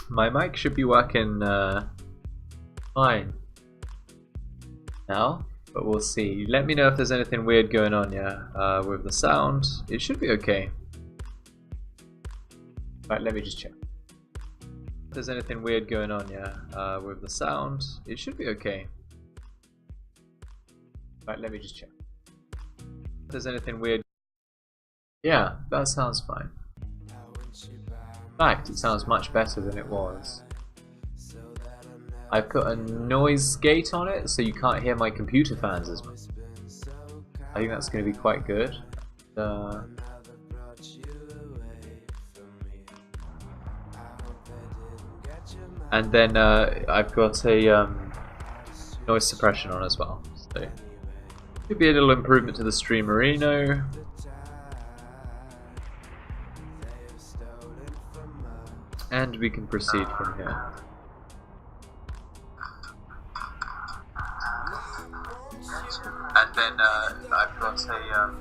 My mic should be working fine now, but we'll see. Let me know if there's anything weird going on, yeah, with the sound. It should be okay. Right, let me just check. If there's anything weird going on, yeah, with the sound, it should be okay. Right, let me just check. If there's anything weird, yeah, that sounds fine. In fact, it sounds much better than it was. I put a noise gate on it so you can't hear my computer fans as much. I think that's going to be quite good. And then I've got a noise suppression on as well. So could be a little improvement to the Streamerino. And we can proceed from here. And then I've got a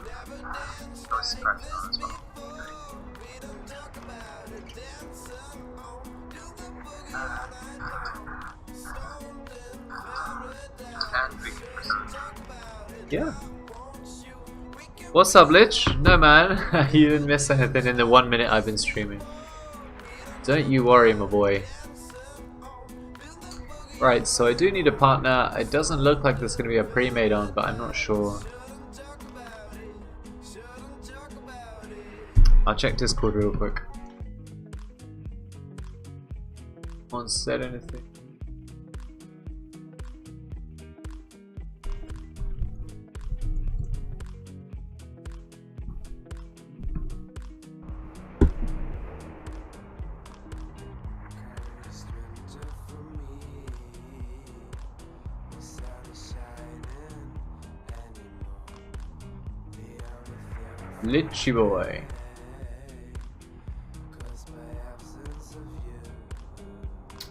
noise suppression on as well. And we can proceed. Yeah. What's up, Lich? No, man. You didn't miss anything in the 1 minute I've been streaming. Don't you worry, my boy. Right, so I do need a partner. It doesn't look like there's going to be a pre-made on, but I'm not sure. I'll check Discord real quick. No one said anything. Litchy boy.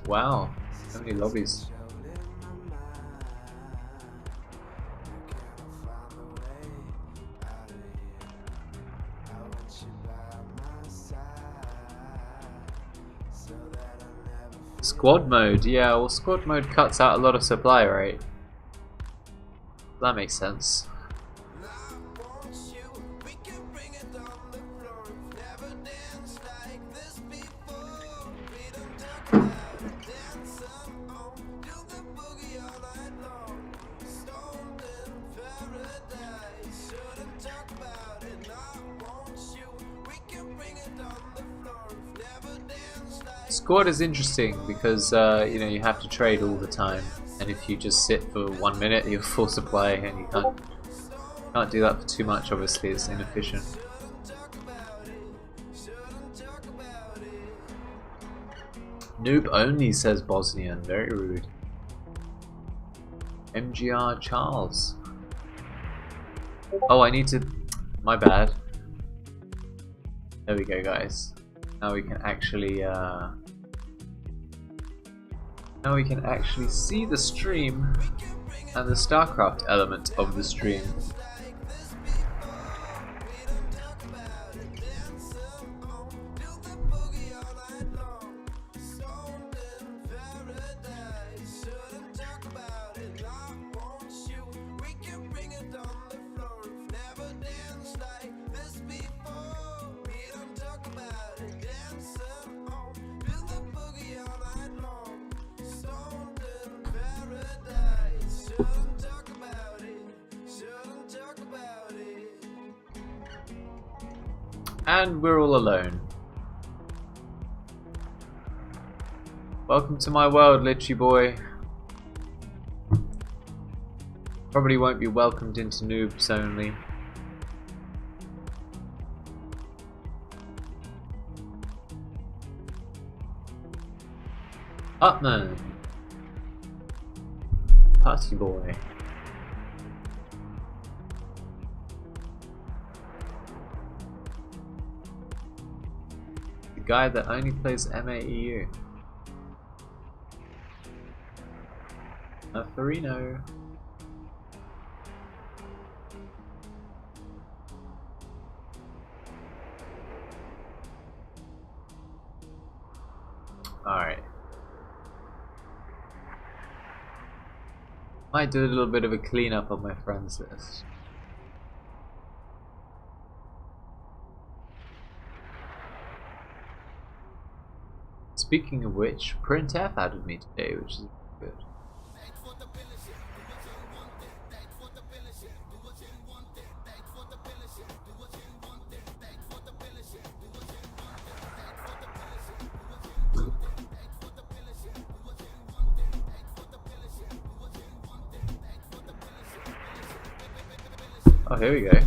Wow, so many lobbies. Squad mode, yeah, well squad mode cuts out a lot of supply, right? That makes sense. Squad is interesting because you know, you have to trade all the time, and if you just sit for 1 minute you're full supply, and you can't do that for too much. Obviously it's inefficient. Noob only, says Bosnian. Very rude. MGR Charles. Oh, I need to... My bad. There we go, guys. Now we can actually see the stream and the StarCraft element of the stream. And we're all alone. Welcome to my world, Litchy boy. Probably won't be welcomed into noobs only. Upman. Party boy. Guy that only plays MAEU. Farino. Alright. Might do a little bit of a cleanup on my friends list. Speaking of which, Printf added me today, which is good. Oh, here we go.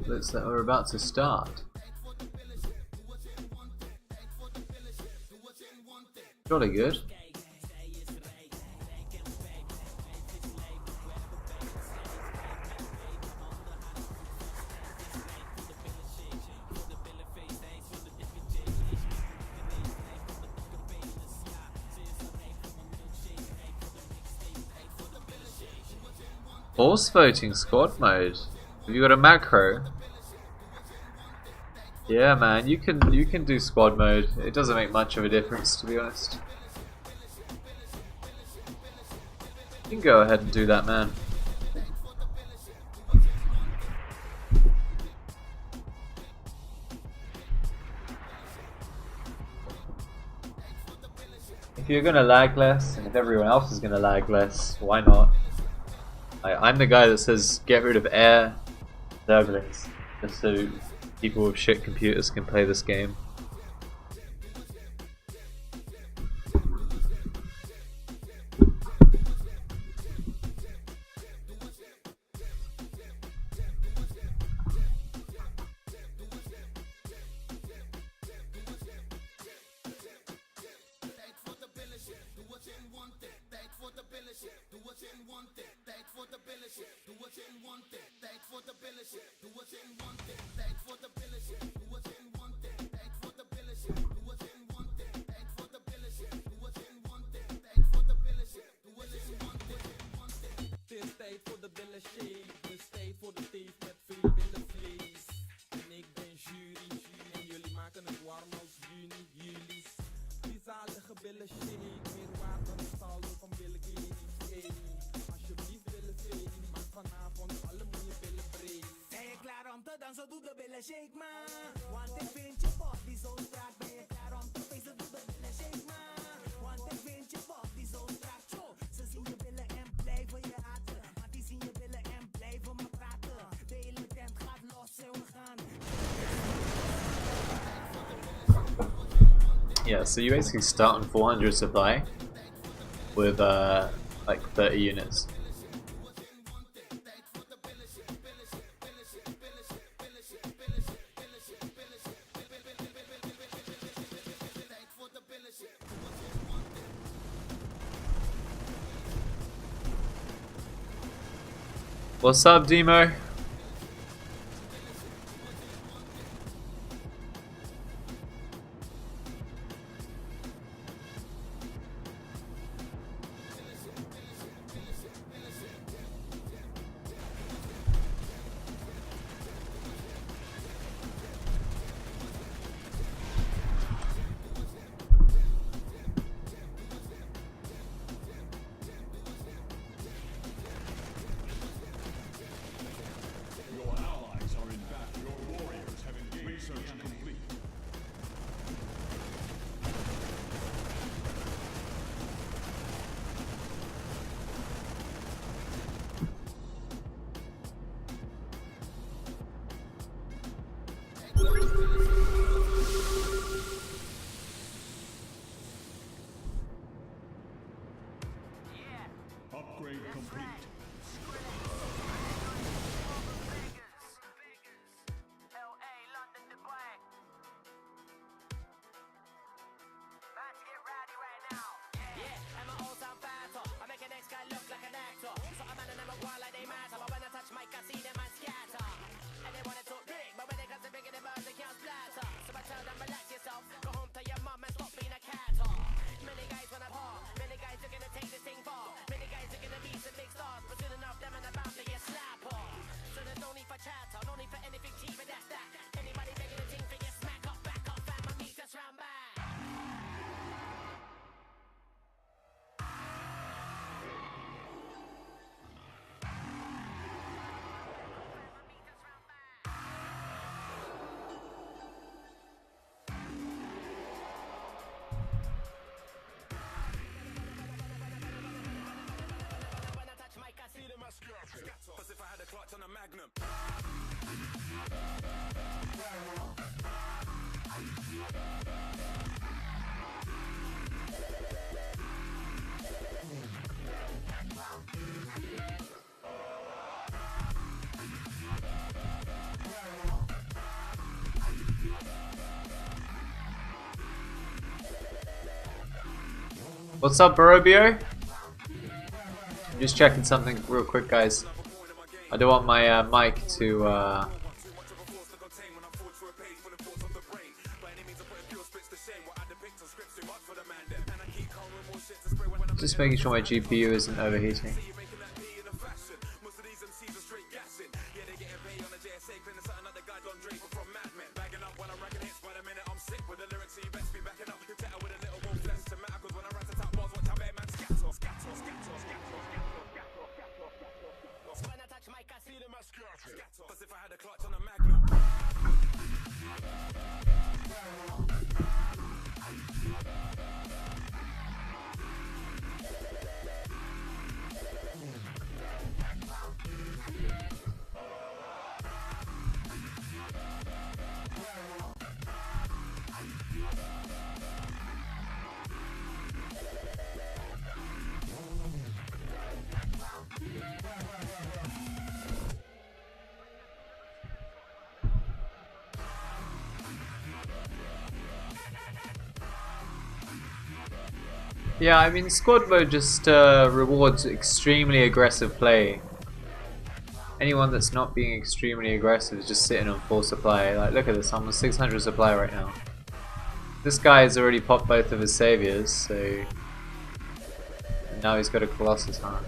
Looks like we're about to start. Jolly good. Force voting squad mode. Have you got a macro? Yeah, man, you can do squad mode. It doesn't make much of a difference, to be honest. You can go ahead and do that, man. If you're gonna lag less, and if everyone else is gonna lag less, why not? I'm the guy that says get rid of air serverless, just so people with shit computers can play this game. Yeah, so you basically start on 400 supply with like 30 units. What's up, Demo? What's up, Barobio? I'm just checking something real quick, guys. I don't want my mic to just making sure my GPU isn't overheating. Yeah, I mean, squad mode just rewards extremely aggressive play. Anyone that's not being extremely aggressive is just sitting on full supply. Like, look at this, almost 600 supply right now. This guy has already popped both of his saviors, so and now he's got a Colossus Heart.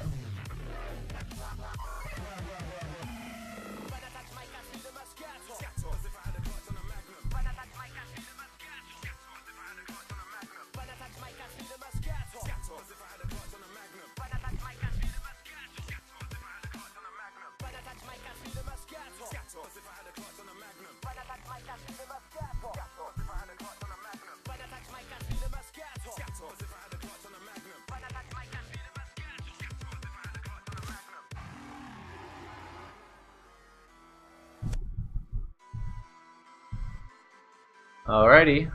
Alrighty.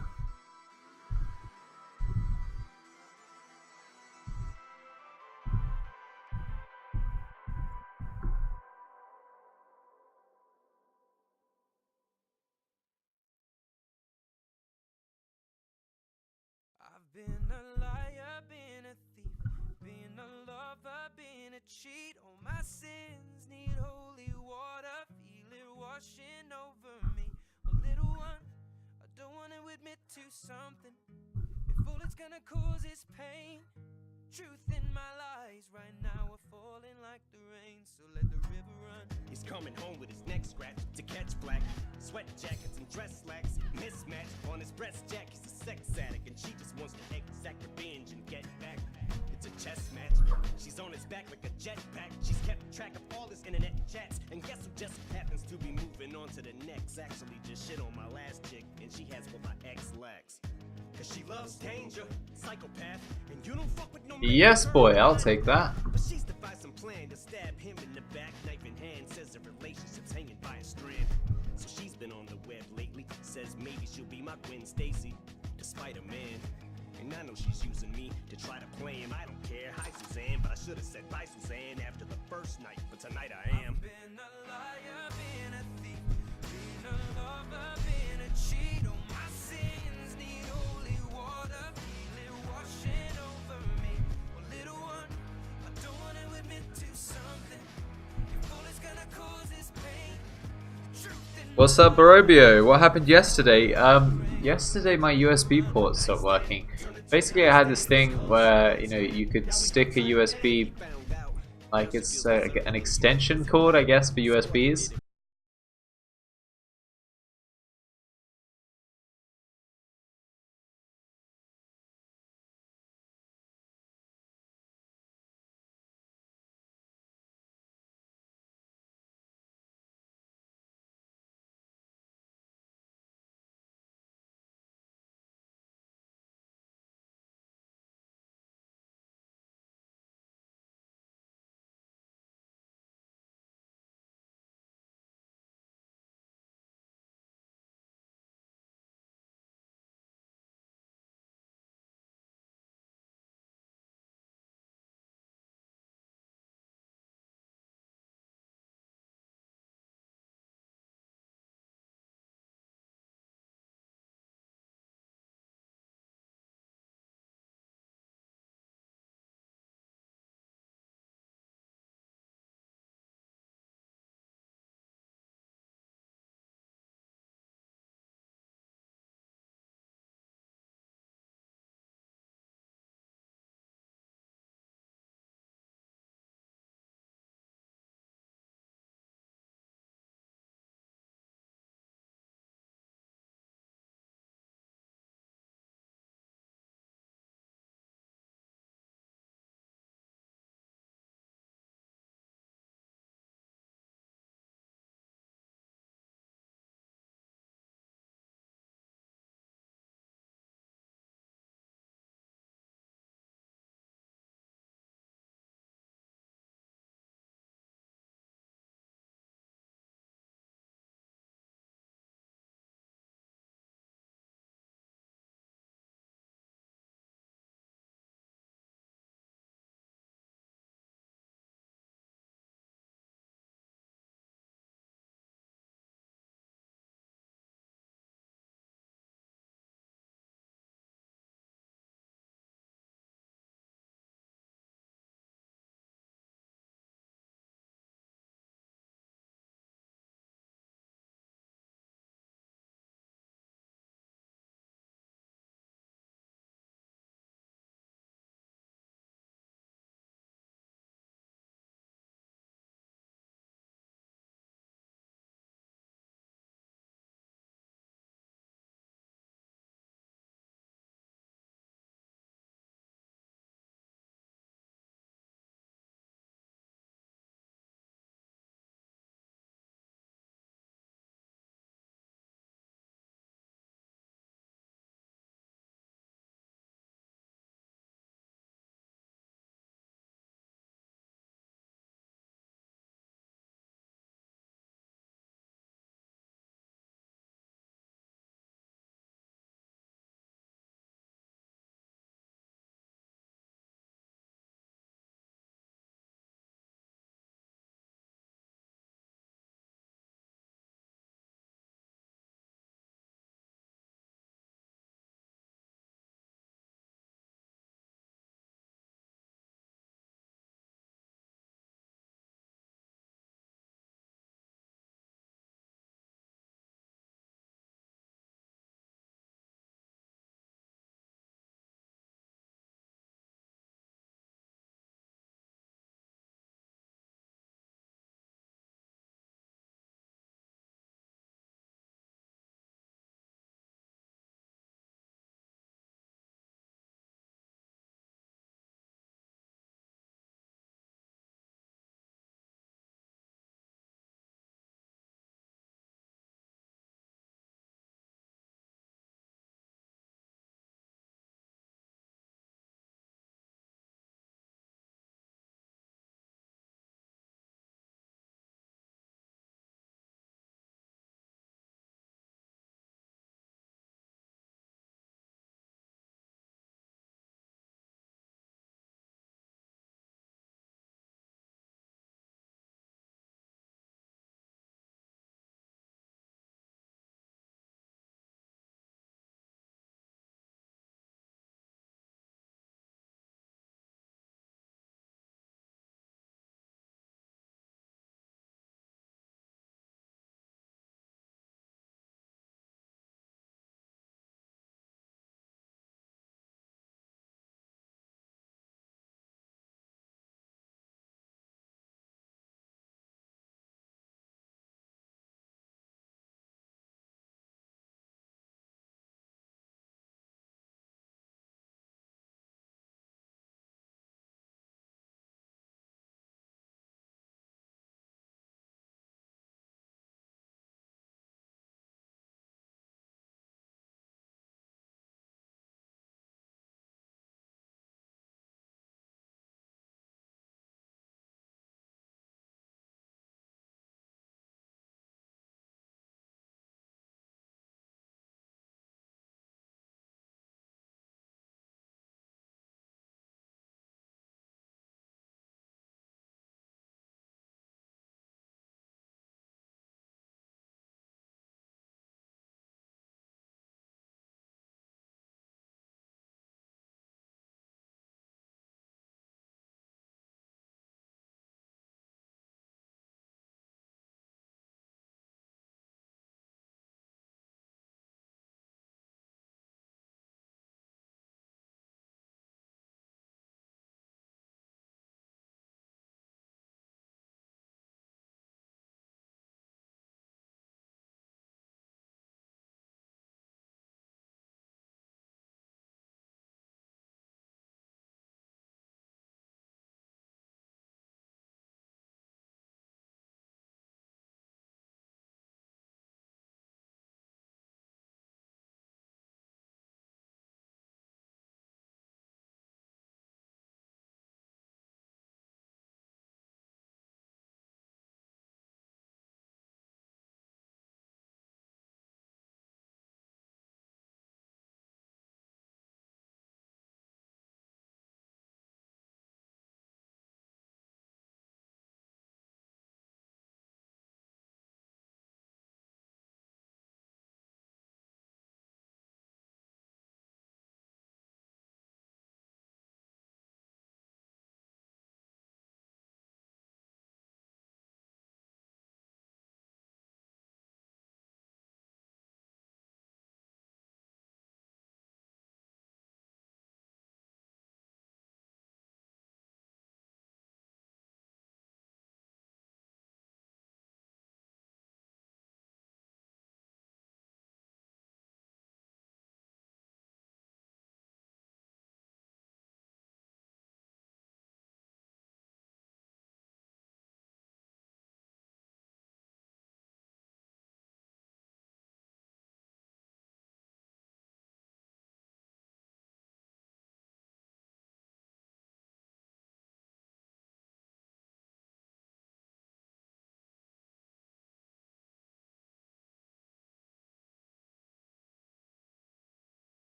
I've been a liar, been a thief, been a lover, been a cheat. All my sins need holy water, feel it washing over me. Well, little one, I don't want to admit to something. If all it's gonna cause is pain, truth in my lies right now are falling like the rain. So let the river run. He's coming home with his neck scratched to catch black. Sweat jackets and dress slacks mismatched on his breast jack. He's a sex addict and she just wants to exact revenge and get back. It's a chess match. She's on his back like a jetpack. She's kept track of all his internet chats. And guess who just happens to be moving on to the next? Actually just shit on my last chick and she has what my ex lacks. Cause she loves danger, psychopath, and you don't fuck with no man. Yes, boy, I'll take that. But she's devised some plan to stab him in the back, knife in hand. Says the relationship's hanging by a strand. So she's been on the web lately. Says maybe she'll be my Gwen Stacy, despite a man. And I know she's using me to try to play him. I don't care. Hi Suzanne, but I should have said bye Suzanne after the first night. But tonight I am. Been a liar, been a thief, been a lover, been a cheat. All my sins need holy water, feel it washing over me. Well, little one, I don't want to admit to something. If all it's gonna cause is pain, truth in What's up, Barobio? What happened yesterday? Yesterday my USB port stopped working. Basically, I had this thing where, you know, you could stick a USB, like it's an extension cord, I guess, for USBs.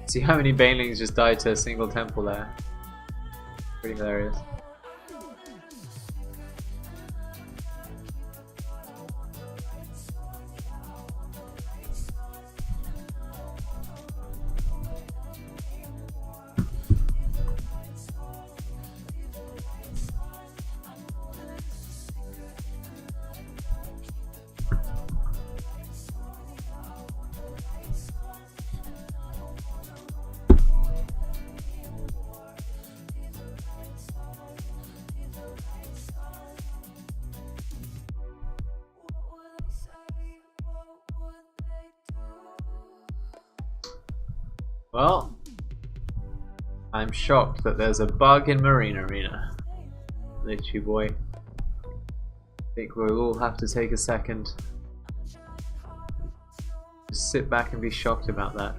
See how many banelings just died to a single temple there. Pretty hilarious. Well, I'm shocked that there's a bug in Marine Arena. Literally, boy. I think we'll all have to take a second. Just sit back and be shocked about that.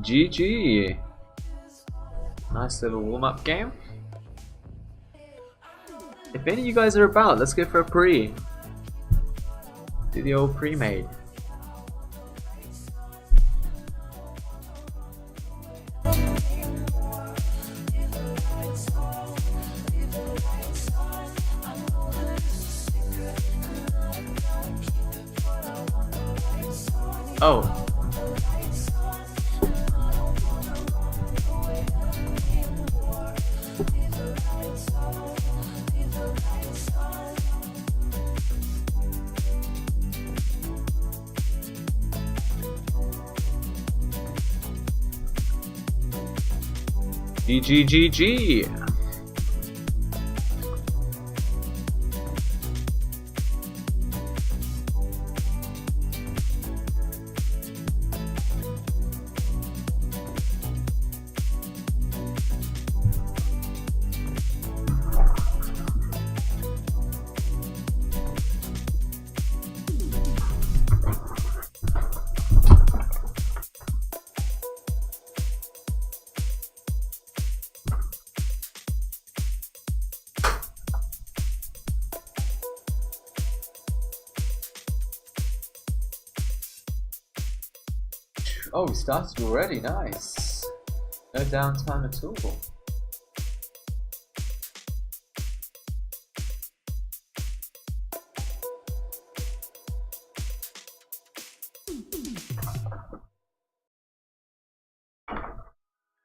GG! Nice little warm-up game. If any of you guys are about, let's go for a pre. Do the old pre-made. Oh. GG. Oh, we started already, nice. No downtime at all.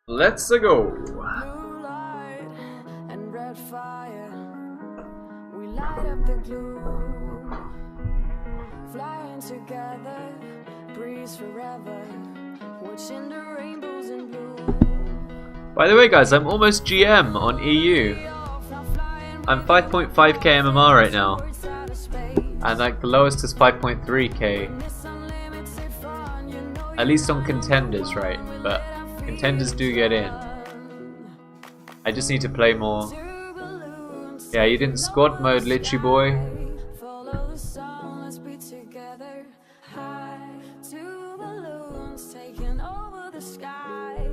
Let's go. Blue light and red fire, we light up the gloom, flying together, breeze forever, watching the rainbows in bloom. By the way guys, I'm almost GM on EU. I'm 5.5k MMR right now, and like the lowest is 5.3k. At least on contenders, right? But contenders do get in. I just need to play more. Yeah, you didn't squad mode, Litchi boy. Follow the song, let's be together. High, two balloons taking over the sky.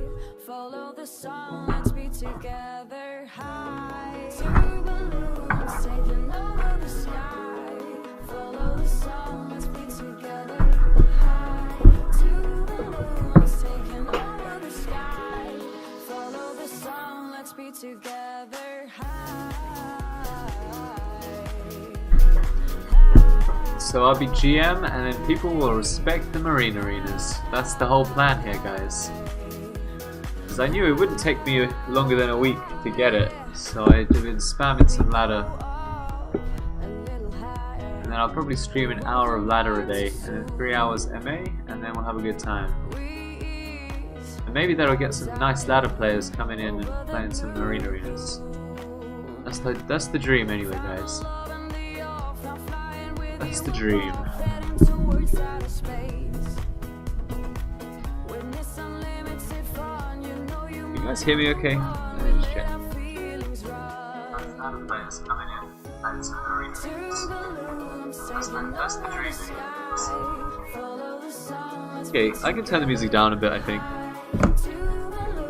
Follow the song, let's be together. High, two balloons taking over the sky. Follow the song, let's be together. High, two balloons taking over the sky. Follow the song, let's be together. High. So I'll be GM, and then people will respect the Marine Arenas. That's the whole plan here, guys. Because I knew it wouldn't take me longer than a week to get it, so I've been spamming some ladder. And then I'll probably stream an hour of ladder a day, and then 3 hours MA, and then we'll have a good time. And maybe that'll get some nice ladder players coming in and playing some Marine Arenas. That's the dream anyway, guys. That's the dream. You guys hear me okay? Let me just check. That's the dream. Okay, I can turn the music down a bit, I think.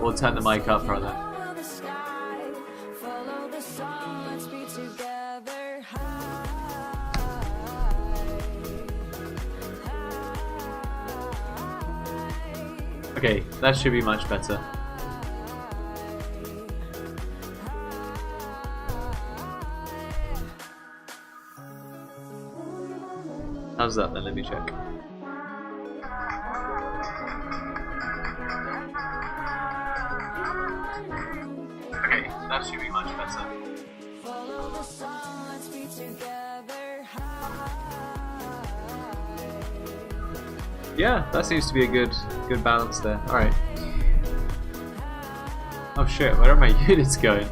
Or turn the mic up, rather. Follow the sky, follow the sun, let's be together high. Okay, that should be much better. How's that then? Let me check. Okay, that should be much better. Follow the sun, let's be together high. Yeah, that seems to be a good balance there. Alright. Oh shit, where are my units going?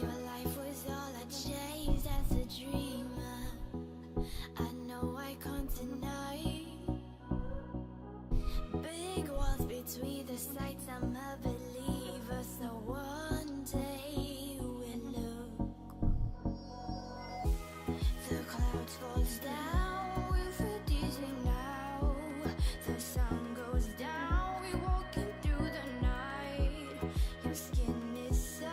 Your life was all I chased as a dreamer. I know I can't deny. Big walls between the sights, I'm a believer. So one day we'll look. The clouds falls down, we're freezing now. The sun goes down, we're walking through the night. Your skin is so.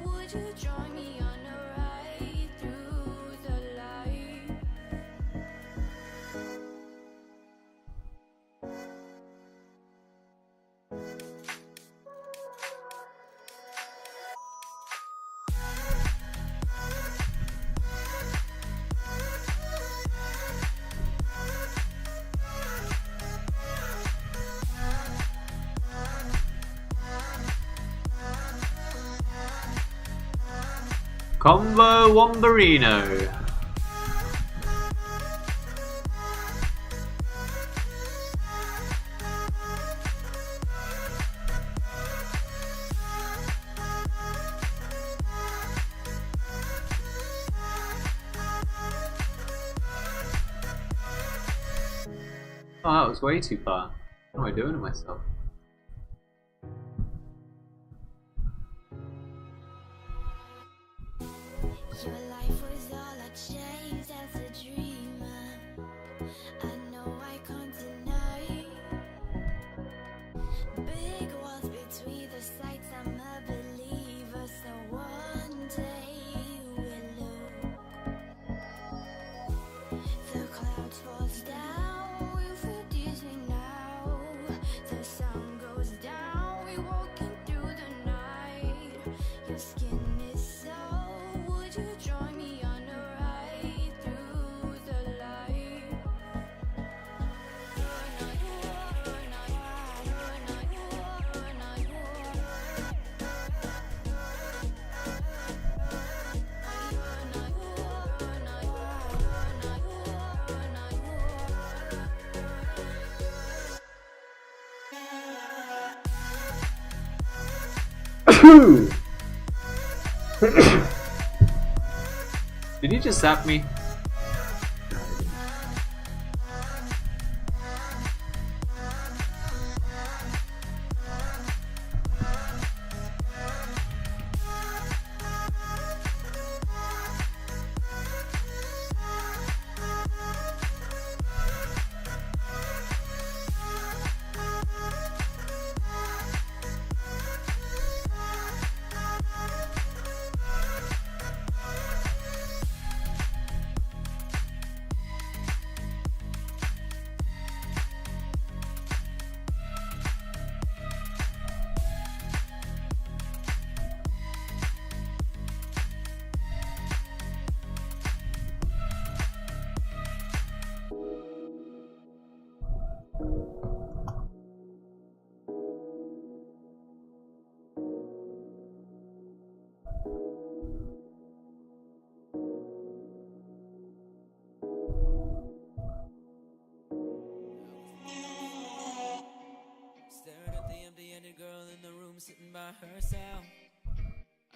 Would you join me on a ride through the light? Combo Womberino. Oh, that was way too far. What am I doing to myself? Your life was all I chased as a dreamer. I know I can't deny. Big walls between the sights, I'm a believer. So one day we'll look. The clouds falls down, we're freezing now. The sun goes down, we're walking through the night. Your skin is so. Would you join me on a ride through the light? Did you just zap me?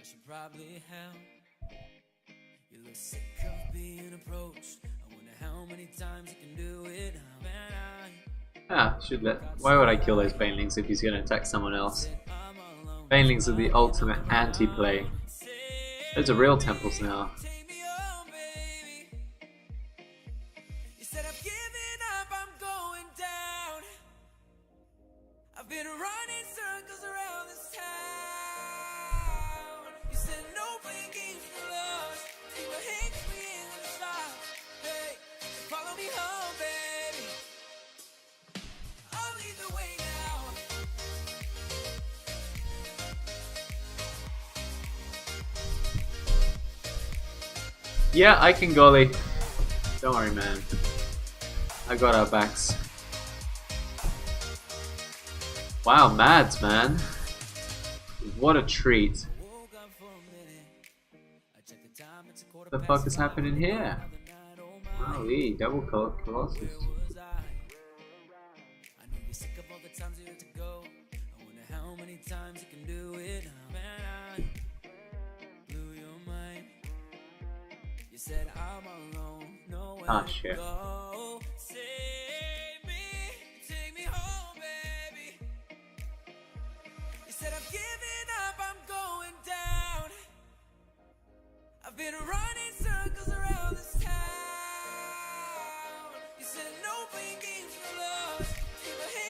should probably help. You look sick of being approached. I wonder how many times you can do it. Should let. Why would I kill those banelings if he's going to attack someone else? Banelings are the ultimate anti-play. Those are real temples now. Take me home, baby. You said I'm giving up, I'm going down. I've been running circles around this town. You said no playing games with love. You will hate me in the stop. Hey, follow me home, baby. I'll lead the way now. Yeah, I can golly. Don't worry, man. I got our backs. Wow, Mads, man. What a treat. Woke up for a minute. I checked the time, it's a quarter What the past fuck is happening here? the night, oh my. Holy, double colossus. Was I know you're sick of all the times you had to go. I wonder how many times you can do it. Man, I blew your mind. You said I'm alone, nowhere Ah, to shit. go. Save me, take me home, baby. You said I'm giving up, I'm going down. I've been running circles around this town. You said no playing games with love. You were hating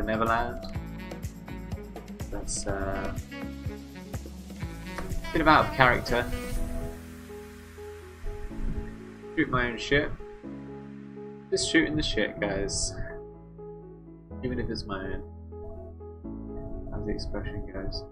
for Neverland. That's a bit of out of character. Shoot my own shit. Just shooting the shit, guys. Even if it's my own. As the expression goes.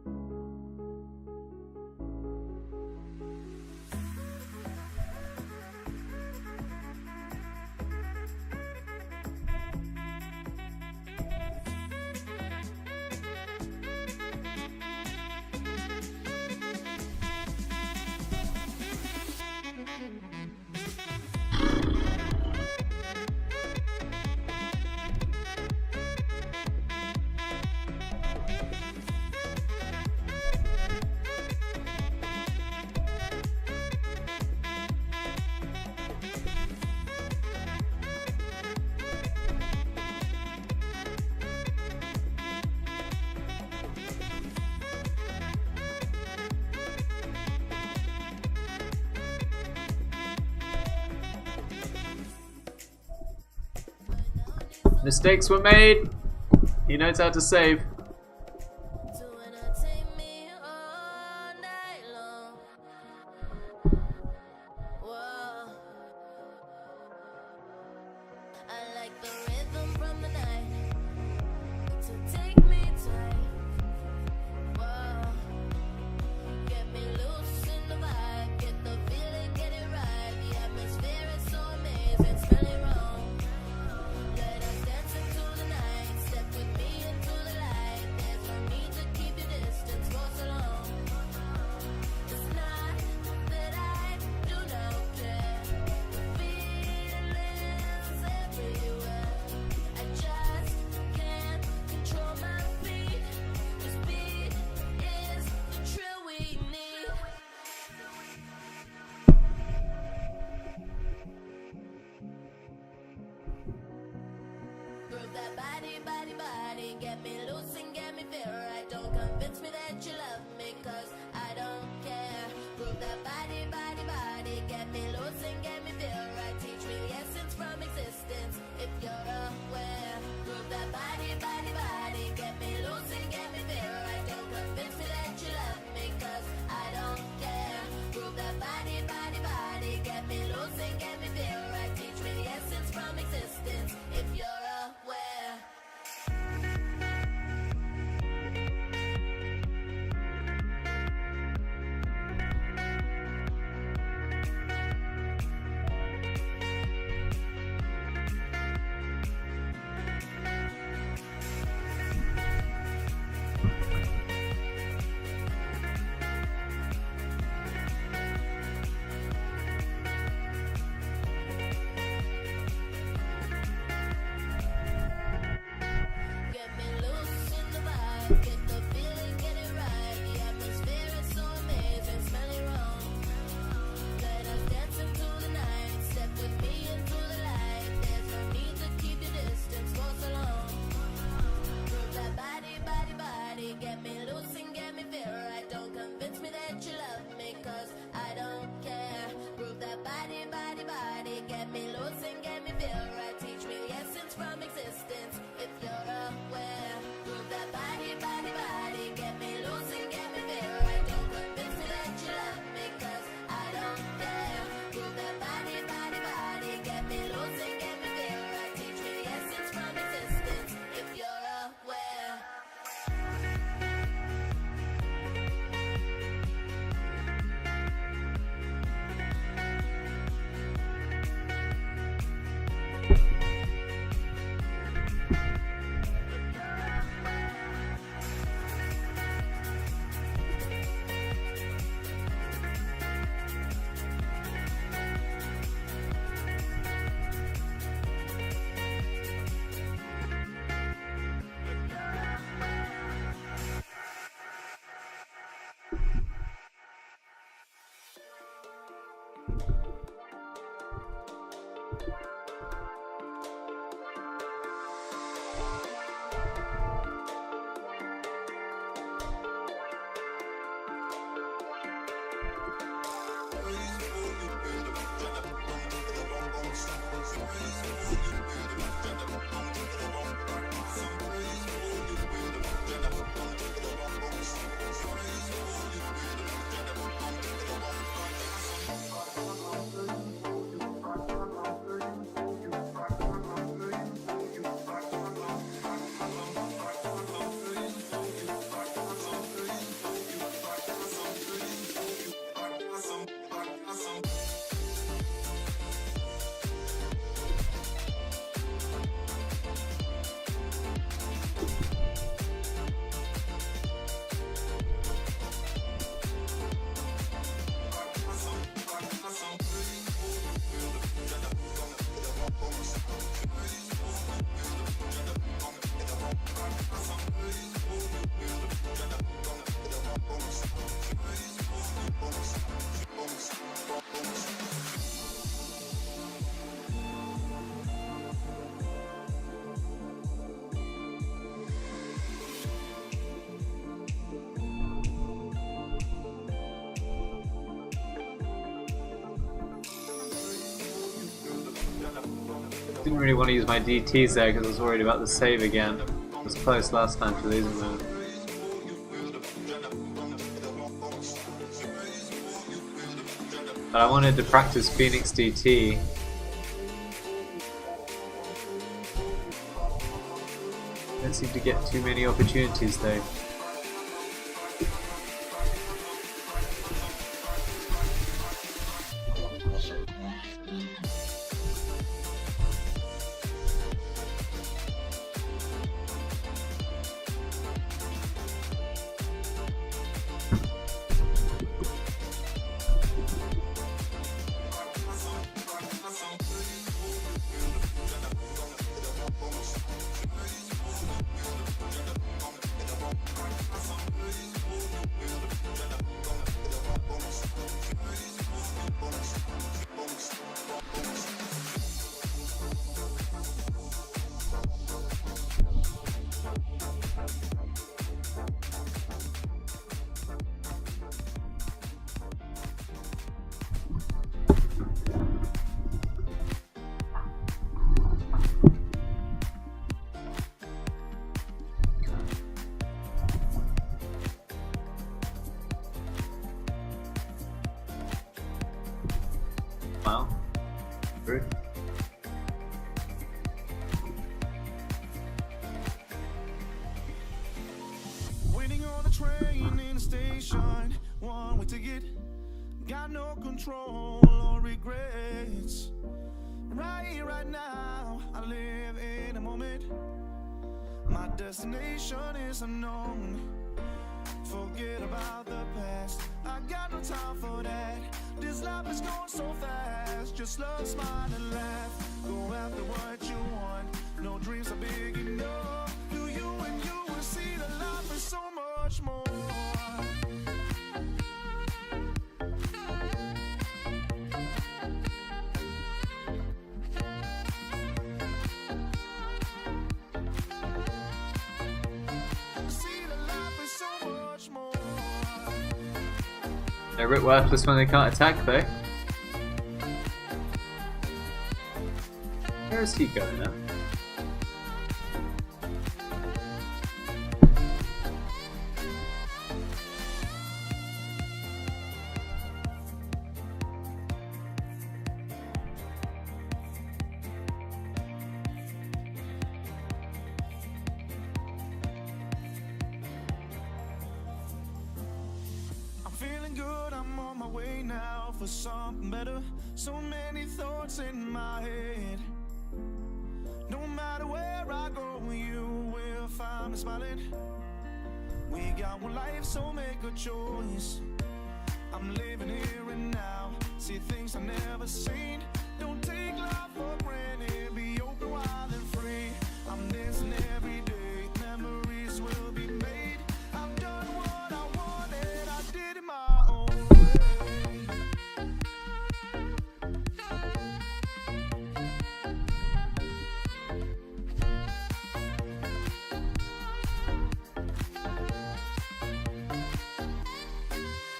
Mistakes were made. He knows how to save. Body, get me loose and get me feel right. Don't convince me that you love me, cause I don't care. Prove that body, get me loose and get me feel right. Teach me the essence from existence, if you're aware. Prove that body, get me loose and get me feel right. Don't convince me that you love me, cause I don't care. Prove that body, get me loose and get me feel right. Teach me the essence from existence, if you're aware. Didn't really want to use my DTs there because I was worried about the save again. It was close last time to losing them. But I wanted to practice Phoenix DT. Don't seem to get too many opportunities though. Wow. Rude. Waiting on the train in the station, one way ticket, got no control or regrets. Right here, right now, I live in a moment. My destination is unknown. Forget about the past, I got no time for that. This life is going so fast. Just love, smile and laugh. Go after what you want. No dreams are big enough. Do you and you will see that life is so much more. See that life is so much more. They're a bit worthless when they can't attack though. Where is he going now? Feeling good, I'm on my way now for something better. So many thoughts in my head. No matter where I go, you will find me smiling. We got one life, so make a choice. I'm living here and now. See things I've never seen. Don't take life for granted. Be open, wild and free. I'm dancing every day. Memories will be made. I've done what I wanted. I did it my own way.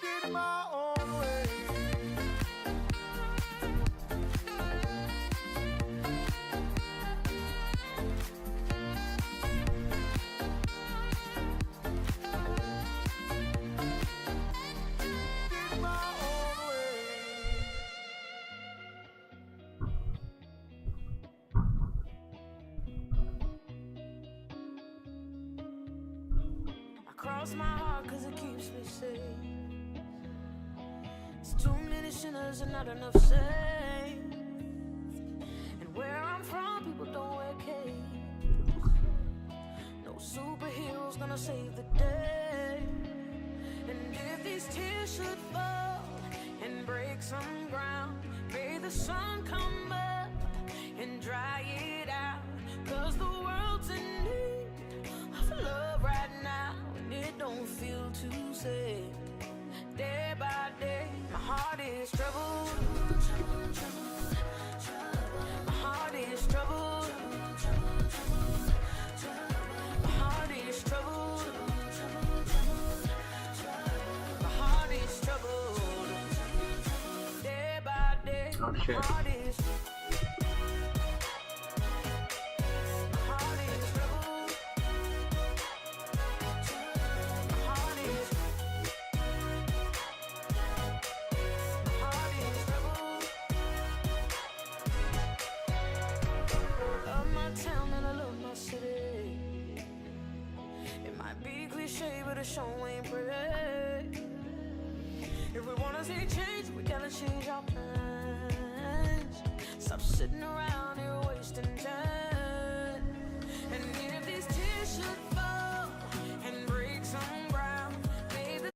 Did it my own way. Did it my own way. I cross my heart cause it keeps me safe. It's too many sinners and not enough saints. And where I'm from, people don't wear capes. No superheroes gonna save the day. And if these tears should fall and break some ground, may the sun come up and dry it out. Cause the world's in need of love right now, and it don't feel too safe. Day by day, my heart is troubled. My heart is troubled. My heart is troubled. My heart is troubled. Day by day, Oh, my shit. heart is my town and I love my city. It might be cliche, but it sure ain't pretty. If we wanna see change, we gotta change our plans. Stop sitting around here wasting time. And if these tears should fall and break some ground, may the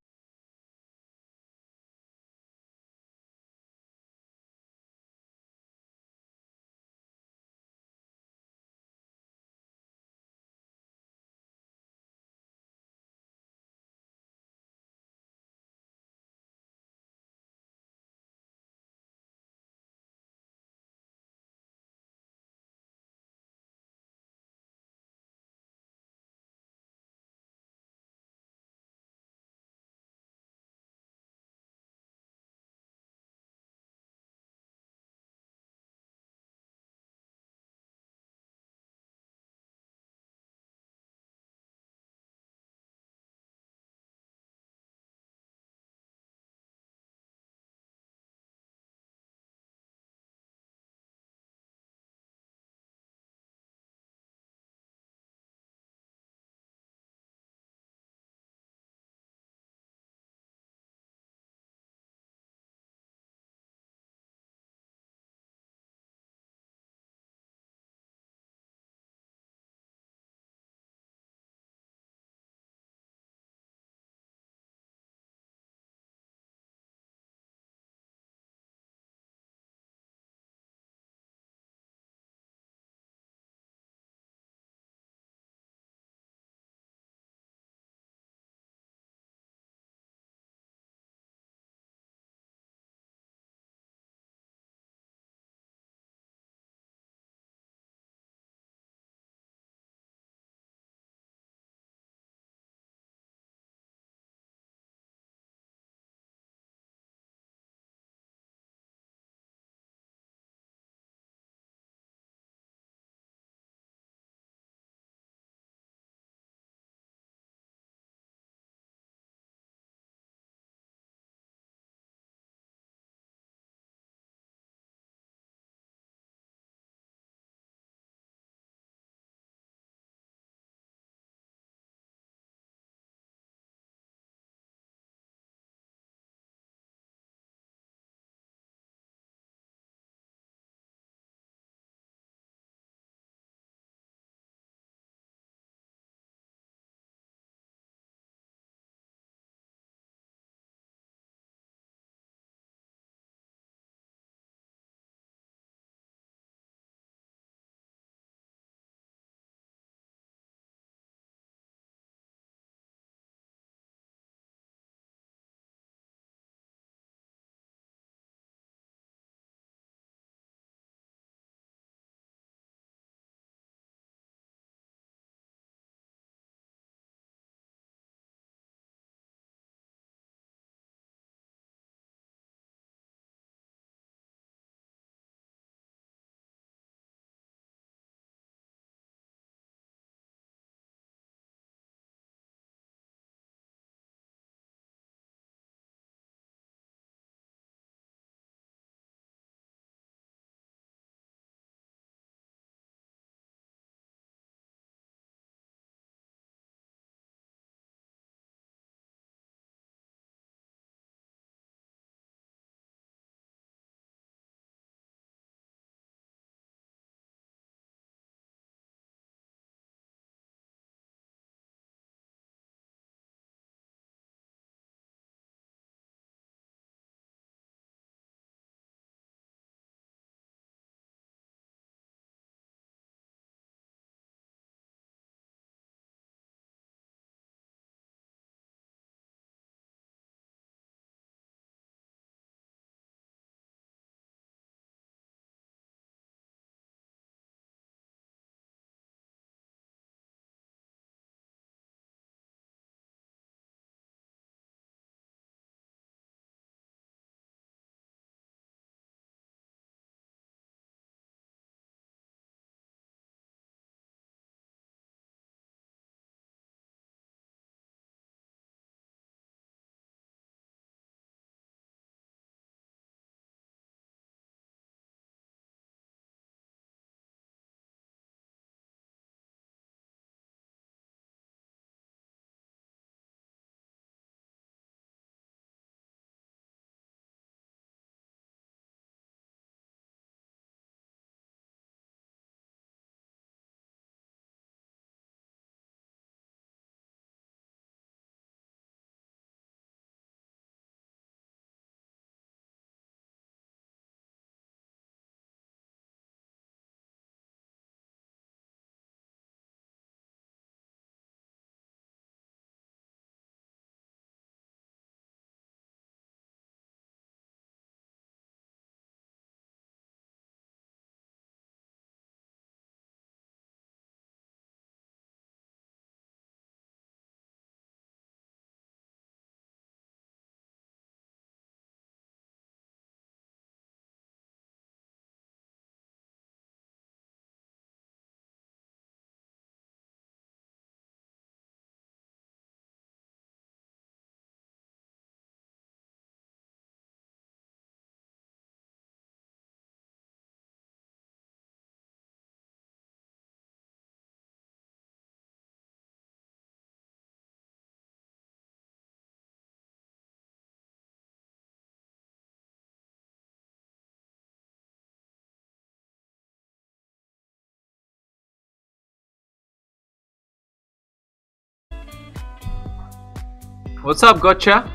What's up, Gotcha?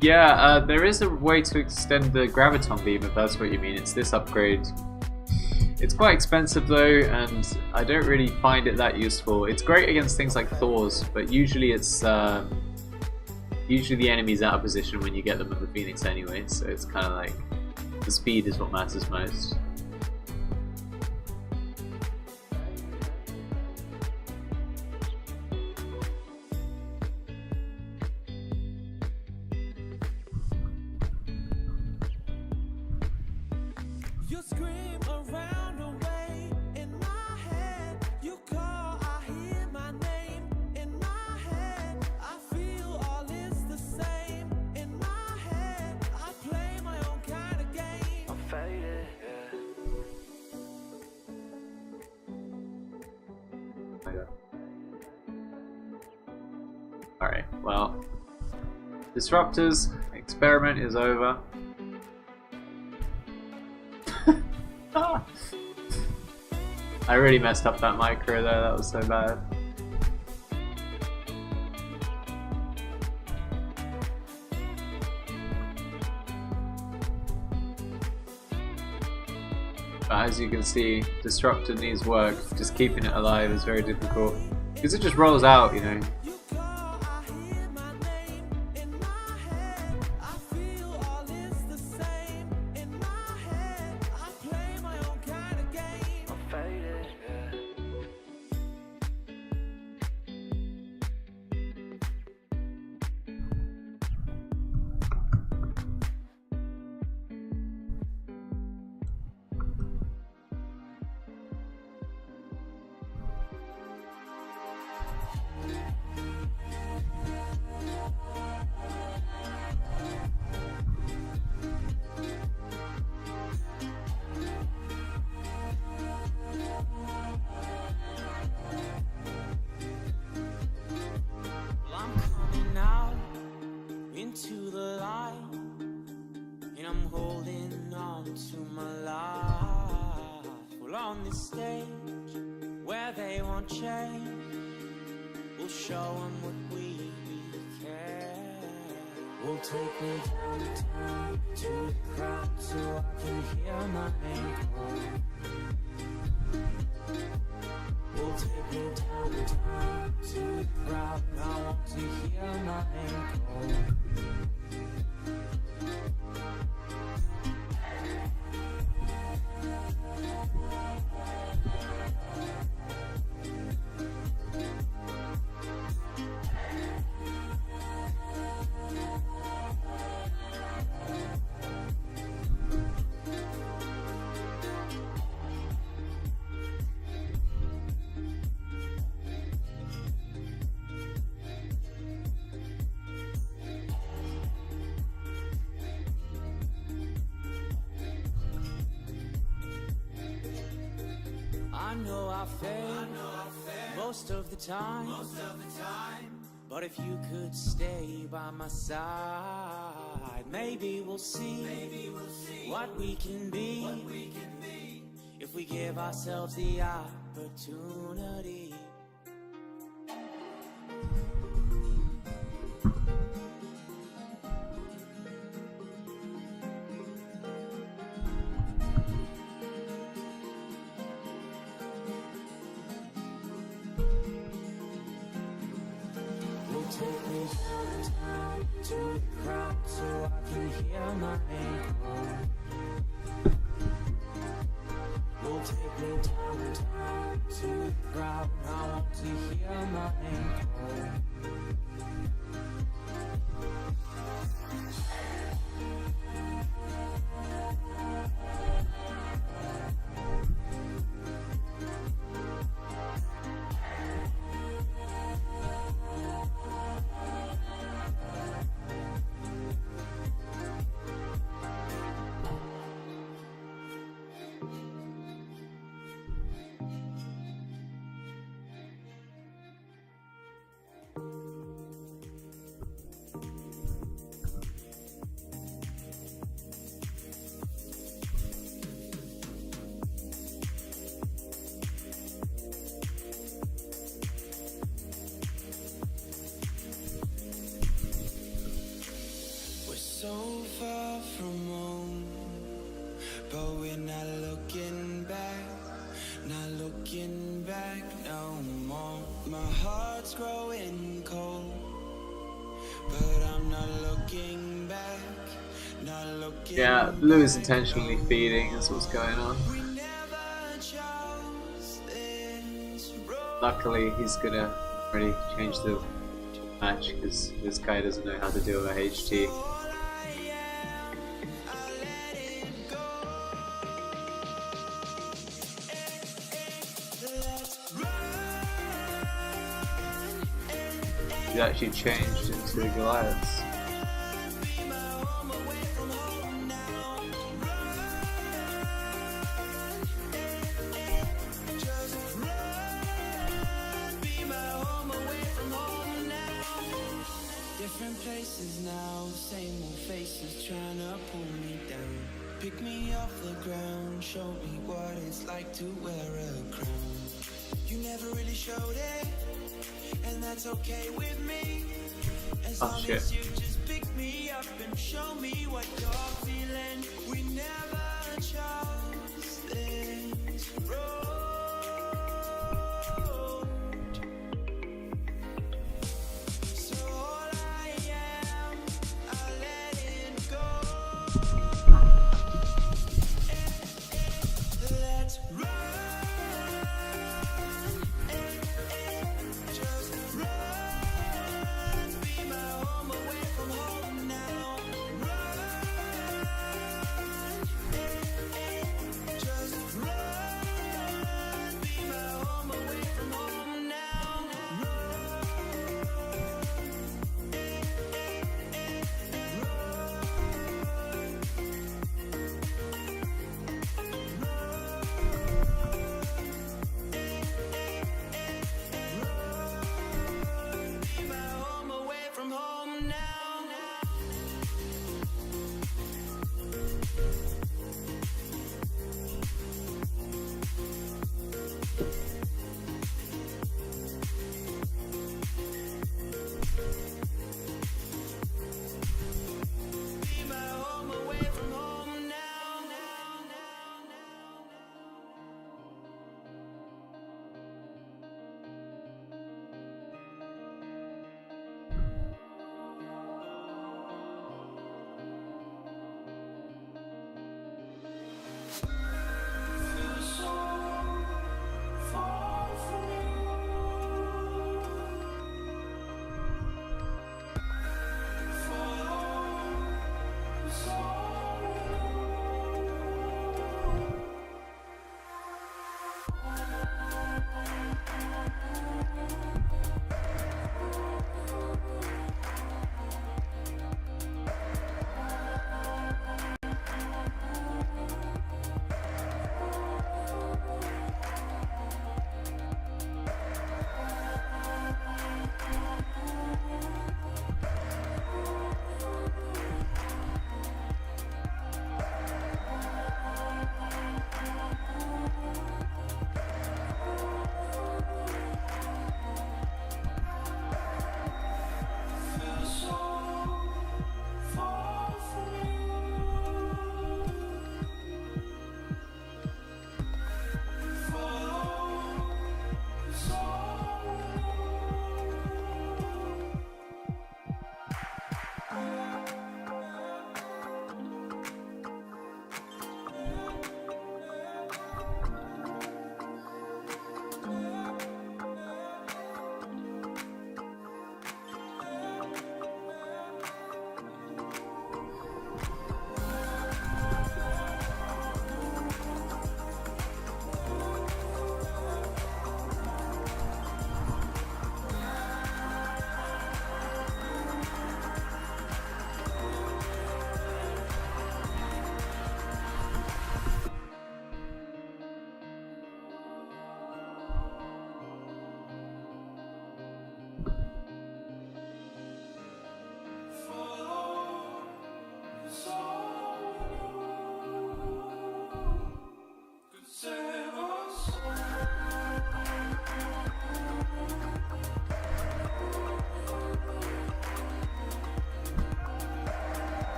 Yeah, there is a way to extend the Graviton Beam if that's what you mean. It's this upgrade. It's quite expensive though, and I don't really find it that useful. It's great against things like Thor's, but usually it's usually the enemy's out of position when you get them with the Phoenix anyway, so it's kind of like the speed is what matters most. You scream around the way in my head. You call, I hear my name in my head. I feel all is the same in my head. I play my own kind of game. I'm faded, Alright, well, Disruptor's experiment is over. I really messed up that micro there, that was so bad. But as you can see, Disruptor needs work. Just keeping it alive is very difficult. Because it just rolls out, you know. you call, I hear my name in my head. I feel all is the same in my head. I play my own kind of game. I'm faded, Well, I'm coming out into the light, and I'm holding on to my life. Well, on this stage where they won't change, we'll show them what we can. We'll take me downtown to the crowd so I can hear my name call. We'll take me downtown to the crowd. I want to hear my name call. I know I fail most of the time. But if you could stay by my side, maybe we'll see what we can be if we give ourselves the opportunity. We'll take me downtown to the crowd so I can hear my name call. We'll take me downtown to the crowd. I want to hear my name call. Yeah, Blue is intentionally feeding, is what's going on. Luckily, he's gonna already change the match because this guy doesn't know how to deal with HT. He actually changed into the Goliaths. Different places now, same old faces trying to pull me down. Pick me off the ground, show me what it's like to wear a crown. You never really showed it, and that's okay with me. As long shit. as you just pick me up and show me what you're feeling. We never chose this road. So all I am, I let it go. Let's run. Just run. Be my home away from home now. Run.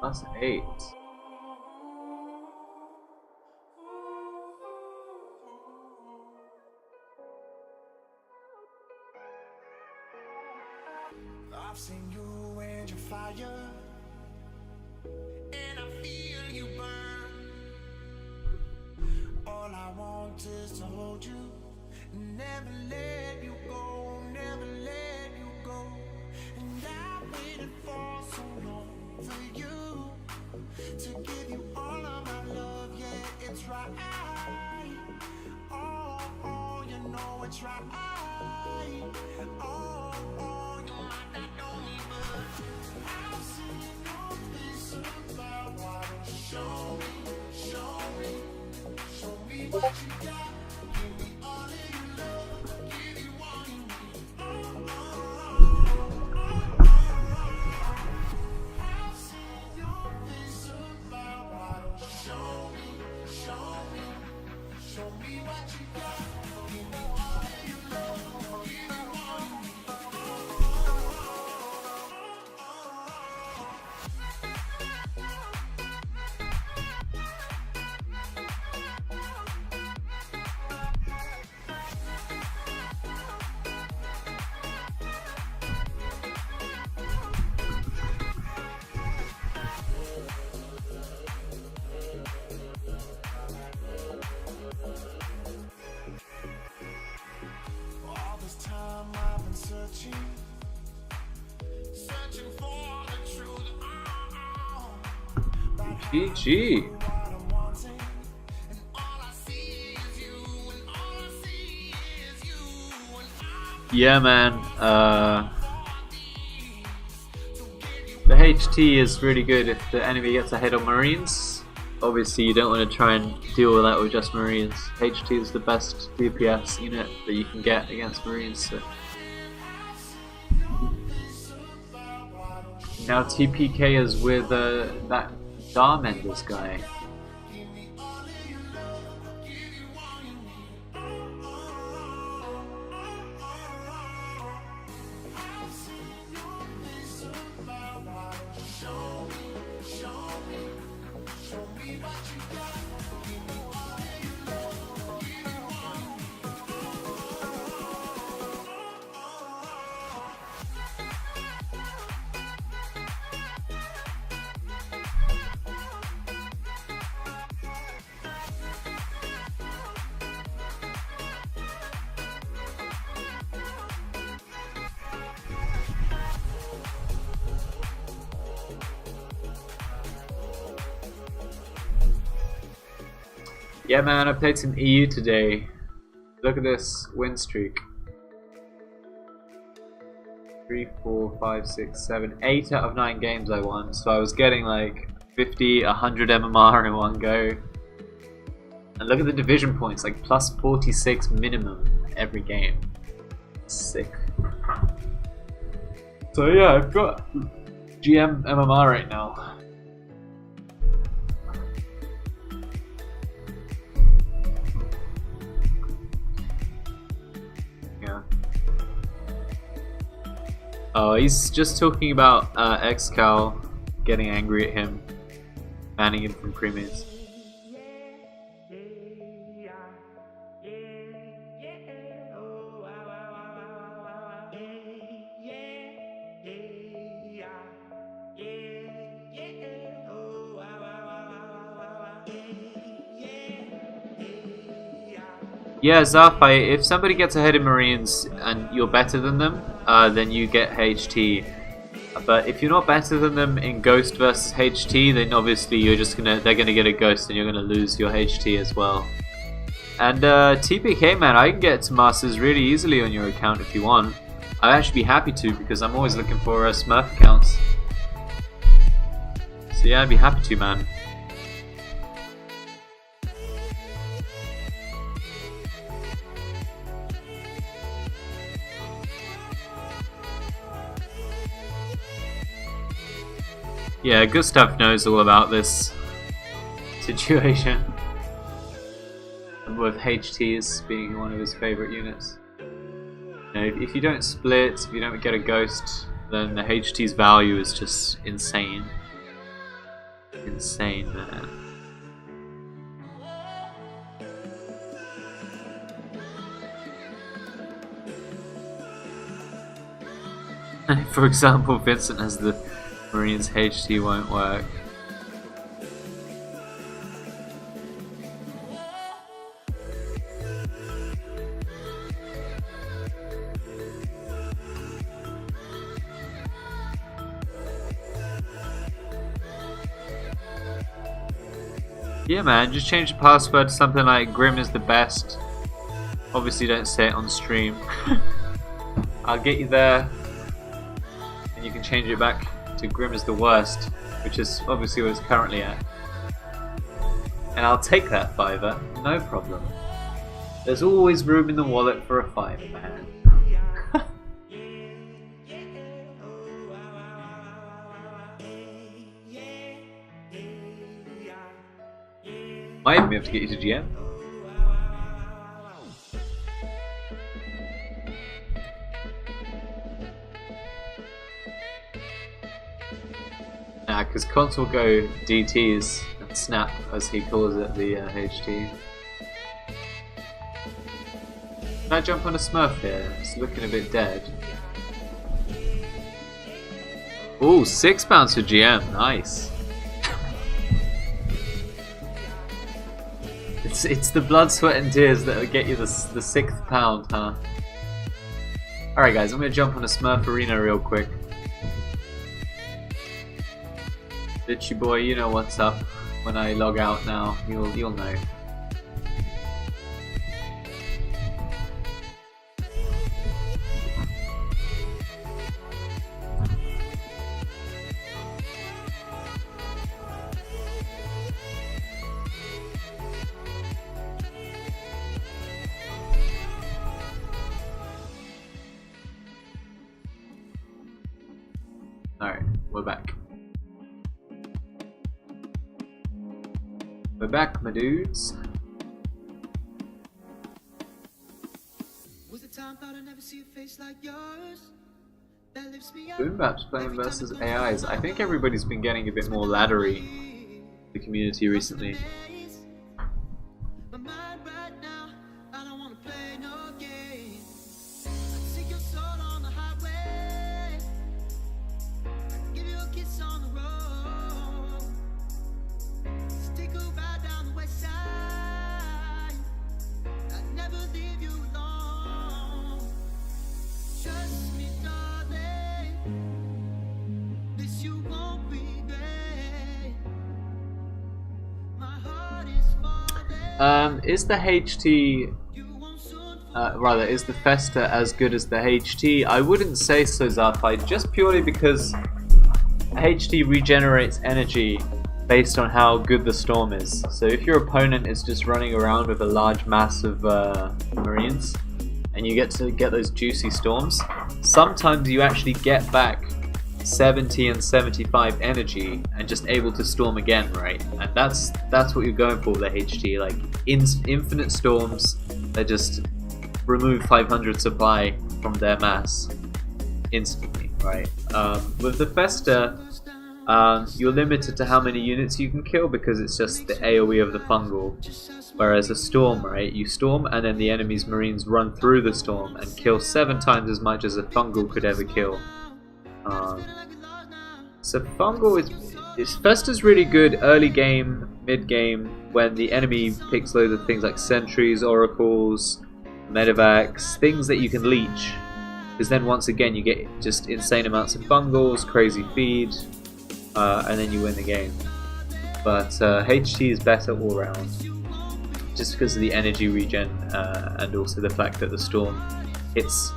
That's 8. I've seen you and your fire, and I feel you burn. All I want is to hold you, never let you go, never let you go. And I've waited for so long for you to give you all of my love, yeah, it's right. Oh, oh, you know it's right. Oh, oh, you might not know me, but I've seen your face about why don't you show me, show me, show me what you got. Give me all of your love, give you all you need. Oh, oh, oh, oh, oh. I've seen your face about why don't you show me, show me, show me what you got. Give me all of your love, give you all you need. All this time I've been searching for the truth. GG. What I'm wanting, and all I see is you, and all I see is you, and Yeah, man. The HT is really good if the enemy gets a hit on Marines. Obviously, you don't want to try and deal with that with just Marines. HT is the best DPS unit that you can get against Marines. So. Now TPK is with that Darmenders guy. Yeah, man, I played some EU today. Look at this win streak. 3, 4, 5, 6, 7, 8 out of 9 games I won. So I was getting like 50, 100 MMR in one go. And look at the division points, like plus 46 minimum every game. Sick. So yeah, I've got GM MMR right now. Oh, he's just talking about Xcal getting angry at him, banning him from premiers. Yeah, Zafai, if somebody gets ahead in Marines and you're better than them, then you get HT. But if you're not better than them in Ghost versus HT, then obviously they're gonna get a Ghost and you're gonna lose your HT as well. And TPK, man, I can get to Masters really easily on your account if you want. I'd actually be happy to, because I'm always looking for Smurf accounts. So yeah, I'd be happy to, man. Yeah, Gustav knows all about this situation, with HTs being one of his favourite units. You know, if you don't split, if you don't get a Ghost, then the HT's value is just insane. insane, man. For example, Vincent has the Marines HT won't work. Yeah man, just change the password to something like Grim is the best. Obviously don't say it on stream. I'll get you there. And you can change it back to Grim is the worst, which is obviously what it's currently at. And I'll take that $5, no problem. There's always room in the wallet for a $5, man. Might even be able to get you to GM. Nah, because console go DTs and snap, as he calls it, the HT. Can I jump on a Smurf here? It's looking a bit dead. Ooh, £6 for GM, nice. It's the blood, sweat and tears that will get you the £6, huh? Alright guys, I'm gonna jump on a Smurf arena real quick. Bitchy boy, you know what's up. When I log out now, you'll know. Alright, we're back. We're back, my dudes. Boombap's playing versus AIs. I think everybody's been getting a bit more laddery, the community recently. Is the HT, is the Festa as good as the HT? I wouldn't say so, Zarfai, just purely because HT regenerates energy based on how good the storm is. So if your opponent is just running around with a large mass of Marines, and you get to get those juicy storms, sometimes you actually get back 70 and 75 energy and just able to storm again, right? And that's what you're going for with the HT, like infinite storms that just remove 500 supply from their mass instantly, right? With the Festa, you're limited to how many units you can kill because it's just the AoE of the fungal. Whereas a storm, right? You storm and then the enemy's marines run through the storm and kill 7 times as much as a fungal could ever kill. So fungal is Festa's really good early game, mid game, when the enemy picks loads of things like sentries, oracles, medevacs, things that you can leech. Because then once again you get just insane amounts of fungals, crazy feed, and then you win the game. But HT is better all around, just because of the energy regen and also the fact that the storm hits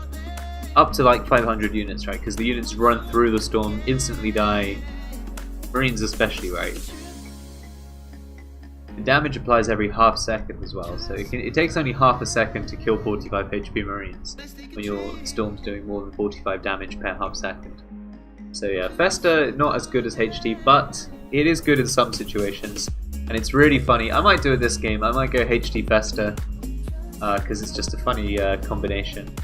up to like 500 units, right? Because the units run through the storm, instantly die. Marines especially, right? The damage applies every half second as well, so it takes only half a second to kill 45 HP Marines when your storm's doing more than 45 damage per half second. So yeah, Festa not as good as HT, but it is good in some situations, and it's really funny. I might do it this game. I might go HT Festa because it's just a funny combination.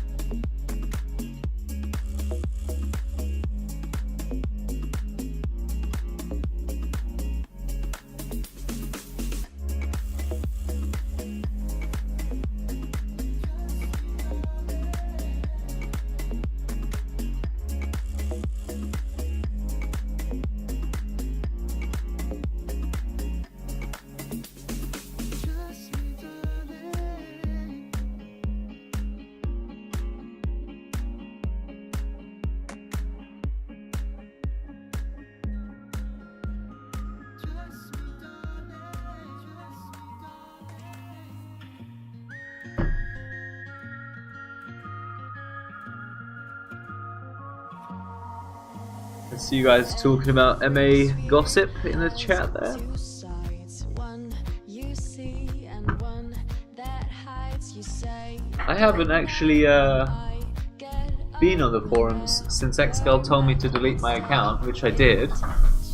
I see you guys talking about MA gossip in the chat there. I haven't actually been on the forums since Xgal told me to delete my account, which I did,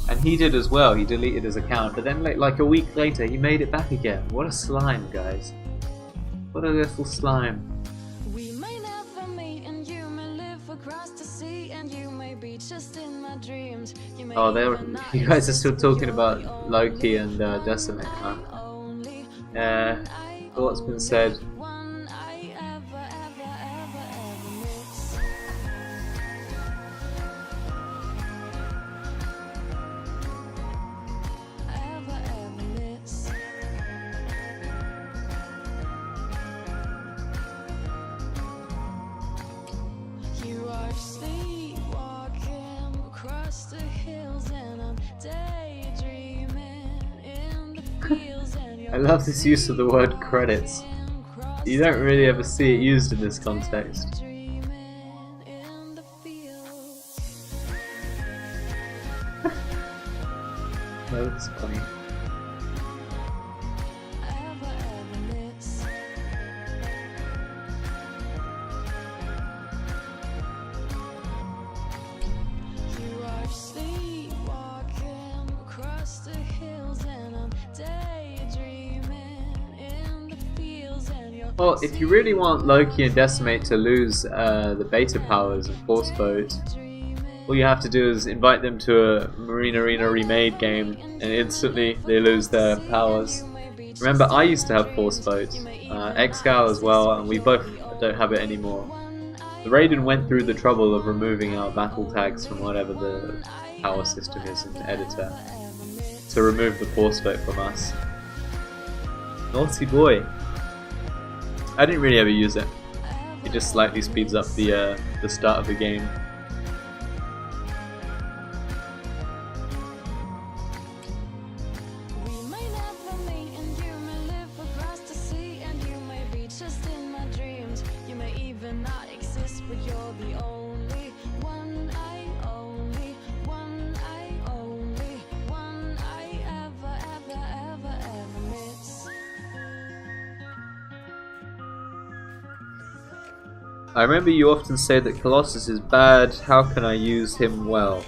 and he did as well. He deleted his account, but then like a week later he made it back again. What a slime, guys. What a little slime. We may never meet and you may live across the sea and you may be just in my dreams. Oh, you guys are still talking about Loki and Decimate, huh? What's been said? I love this use of the word credits. You don't really ever see it used in this context. That's funny. Well, if you really want Loki and Decimate to lose the beta powers and Force Boat, all you have to do is invite them to a Marine Arena remade game and instantly they lose their powers. Remember, I used to have Force Boat, Xgal as well, and we both don't have it anymore. The Raiden went through the trouble of removing our battle tags from whatever the power system is in the editor to remove the Force Boat from us. Naughty boy. I didn't really ever use it. It just slightly speeds up the start of the game. We may never meet and you may live across the sea and you may be just in my dreams. You may even not exist, but you're the only one I only one I only one I ever miss. I remember you often say that Colossus is bad, how can I use him well?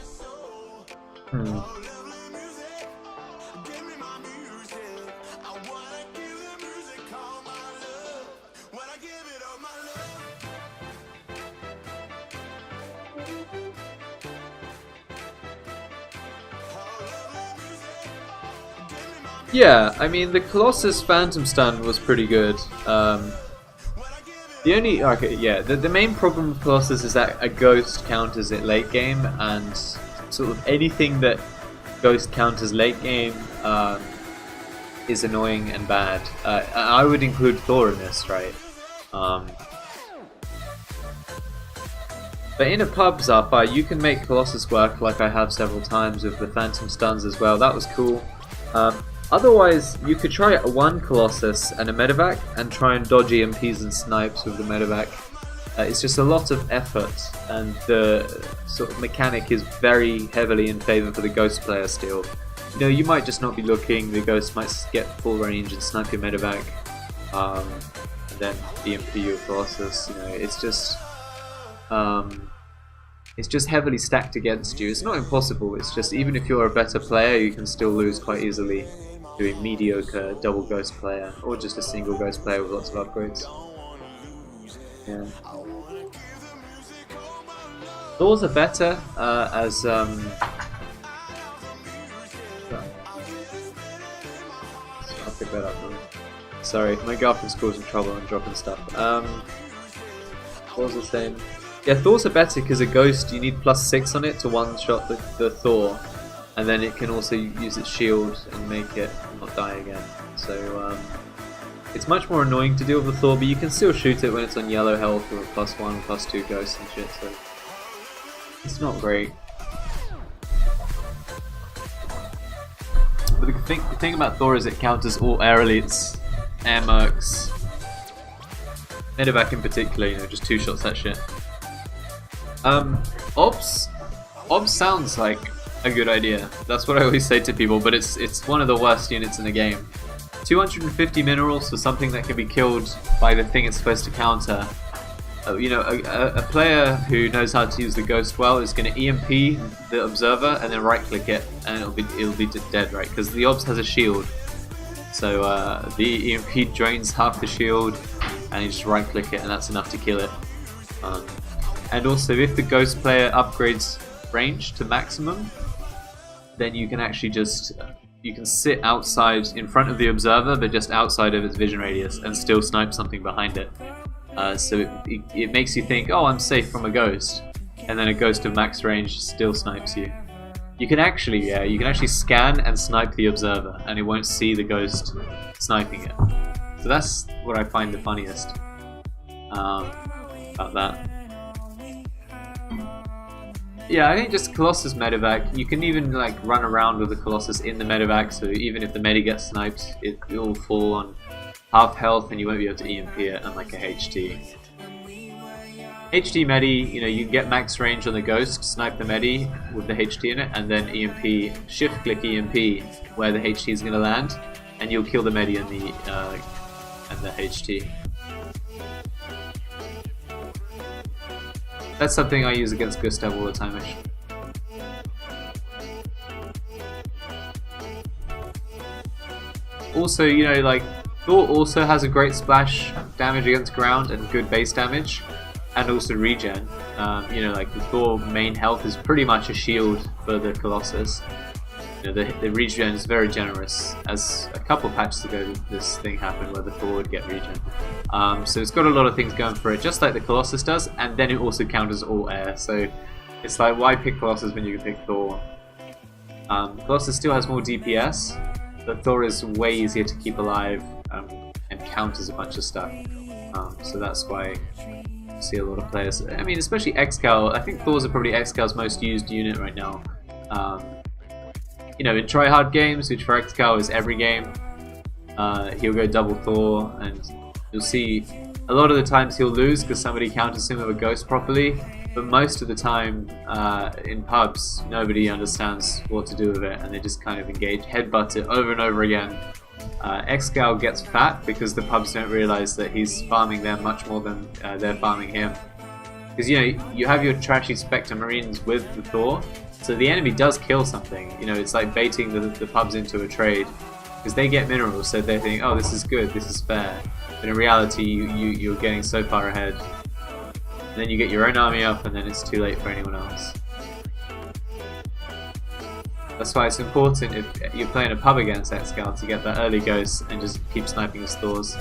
Yeah, I mean the Colossus Phantom Stun was pretty good. The main problem with Colossus is that a Ghost counters it late game, and sort of anything that Ghost counters late game is annoying and bad. I would include Thor in this, right? But in a pub, Zappa, you can make Colossus work like I have several times with the Phantom Stuns as well. That was cool. Otherwise, you could try one Colossus and a Medivac and try and dodge EMPs and snipes with the Medivac. It's just a lot of effort, and the sort of mechanic is very heavily in favour for the Ghost player still. You know, you might just not be looking, the Ghost might get full range and snipe your Medivac, and then EMP your Colossus. You know, it's just heavily stacked against you. It's not impossible, it's just even if you're a better player, you can still lose quite easily to a mediocre double Ghost player, or just a single Ghost player with lots of upgrades. Yeah. Thors are better as I'll pick that up. Sorry, my girlfriend's causing trouble and dropping stuff. What was I saying? Yeah, Thors are better because a Ghost, you need +6 on it to one-shot the Thor, and then it can also use its shield and make it not die again. So it's much more annoying to deal with the Thor, but you can still shoot it when it's on yellow health or +1, +2 Ghosts and shit, so it's not great. But the thing about Thor is it counters all air elites, air mercs, Medivac in particular, you know, just two shots that shit. Ops, Ob sounds like a good idea. That's what I always say to people, but it's one of the worst units in the game. 250 minerals for something that can be killed by the thing it's supposed to counter. You know, a player who knows how to use the Ghost well is going to EMP the Observer and then right-click it, and it'll be dead, right? Because the Obs has a shield, so the EMP drains half the shield, and you just right-click it, and that's enough to kill it. And also, if the Ghost player upgrades range to maximum, then you can actually just you can sit outside in front of the Observer, but just outside of its vision radius, and still snipe something behind it. So it makes you think, oh, I'm safe from a Ghost, and then a Ghost of max range still snipes you. You can actually, you can actually scan and snipe the Observer, and it won't see the Ghost sniping it. So that's what I find the funniest about that. Yeah, I think just Colossus medevac. You can even like run around with the Colossus in the medevac, so even if the medi gets sniped, it will fall on half health and you won't be able to EMP it, unlike a HT. HT medi, you know, you can get max range on the Ghost, snipe the medi with the HT in it, and then EMP, shift click EMP where the HT is going to land, and you'll kill the medi and the HT. That's something I use against Gustav all the time. Also, you know, like Thor also has a great splash damage against ground and good base damage, and also regen. You know, like the Thor main health is pretty much a shield for the Colossus. You know, the regen is very generous. As a couple patches ago, this thing happened where the Thor would get regen. So it's got a lot of things going for it, just like the Colossus does, and then it also counters all air. So it's like, why pick Colossus when you can pick Thor? Colossus still has more DPS, but Thor is way easier to keep alive and counters a bunch of stuff. So that's why you see a lot of players. I mean, especially Excal. I think Thor's are probably Excal's most used unit right now. You know, in tryhard games, which for Excal is every game, he'll go double Thor, and you'll see a lot of the times he'll lose because somebody counters him with a Ghost properly. But most of the time in pubs, nobody understands what to do with it, and they just kind of engage, headbutt it over and over again. Excal gets fat because the pubs don't realize that he's farming them much more than they're farming him. Because, you know, you have your trashy Spectre Marines with the Thor, so the enemy does kill something. You know, it's like baiting the pubs into a trade, because they get minerals, so they think, oh, this is good, this is fair. But in reality, you're getting so far ahead. And then you get your own army up, and then it's too late for anyone else. That's why it's important if you're playing a pub against Excal to get that early Ghost and just keep sniping his Thors.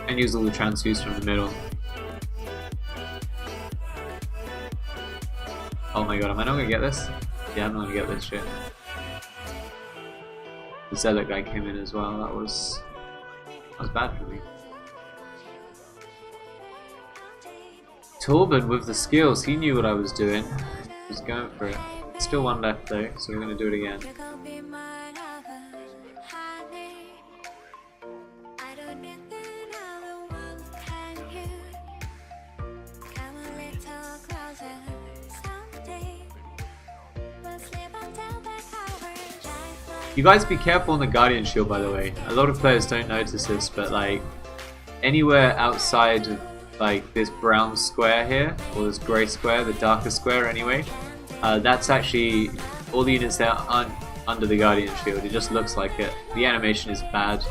And use all the transfuse from the middle. Oh my god, am I not gonna get this? Yeah, I'm not gonna get this shit. The Zealot guy came in as well, that was bad for me. Torben with the skills, he knew what I was doing. He was going for it. Still one left though, so we're gonna do it again. You guys be careful on the Guardian Shield, by the way. A lot of players don't notice this, but like anywhere outside of like this brown square here, or this grey square, the darker square anyway, that's actually all the units that aren't under the Guardian Shield. It just looks like it. The animation is bad.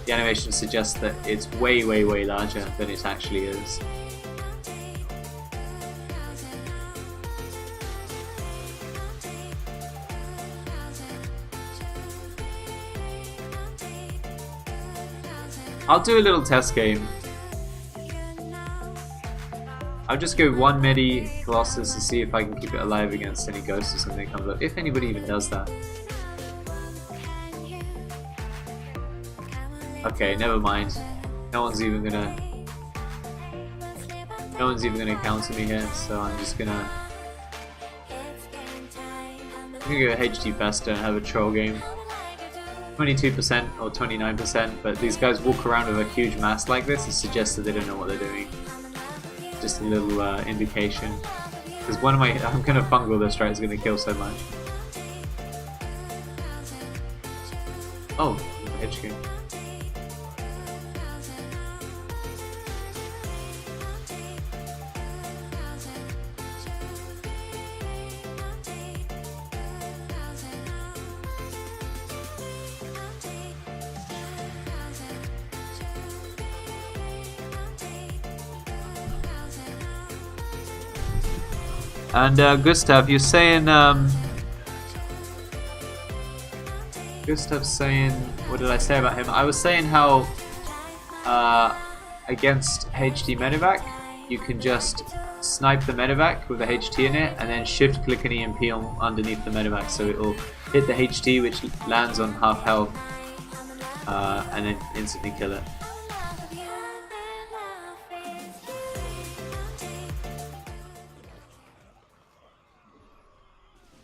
The animation suggests that it's way, way, way larger than it actually is. I'll do a little test game. I'll just go one medi Colossus to see if I can keep it alive against any ghosts or something comes up, if anybody even does that. Okay, never mind. No one's even gonna counter me here, so I'm gonna go HT Festa and have a troll game. 22% or 29%, but these guys walk around with a huge mass like this. It suggests that they don't know what they're doing. Just a little indication. Because one of my I'm gonna fungal this, right? It's gonna kill so much. Oh, HQ. And Gustav, you're saying Gustav's saying, what did I say about him? I was saying how against HT Medivac, you can just snipe the Medivac with the HT in it, and then shift click an EMP on underneath the Medivac, so it will hit the HT, which lands on half health, and then instantly kill it.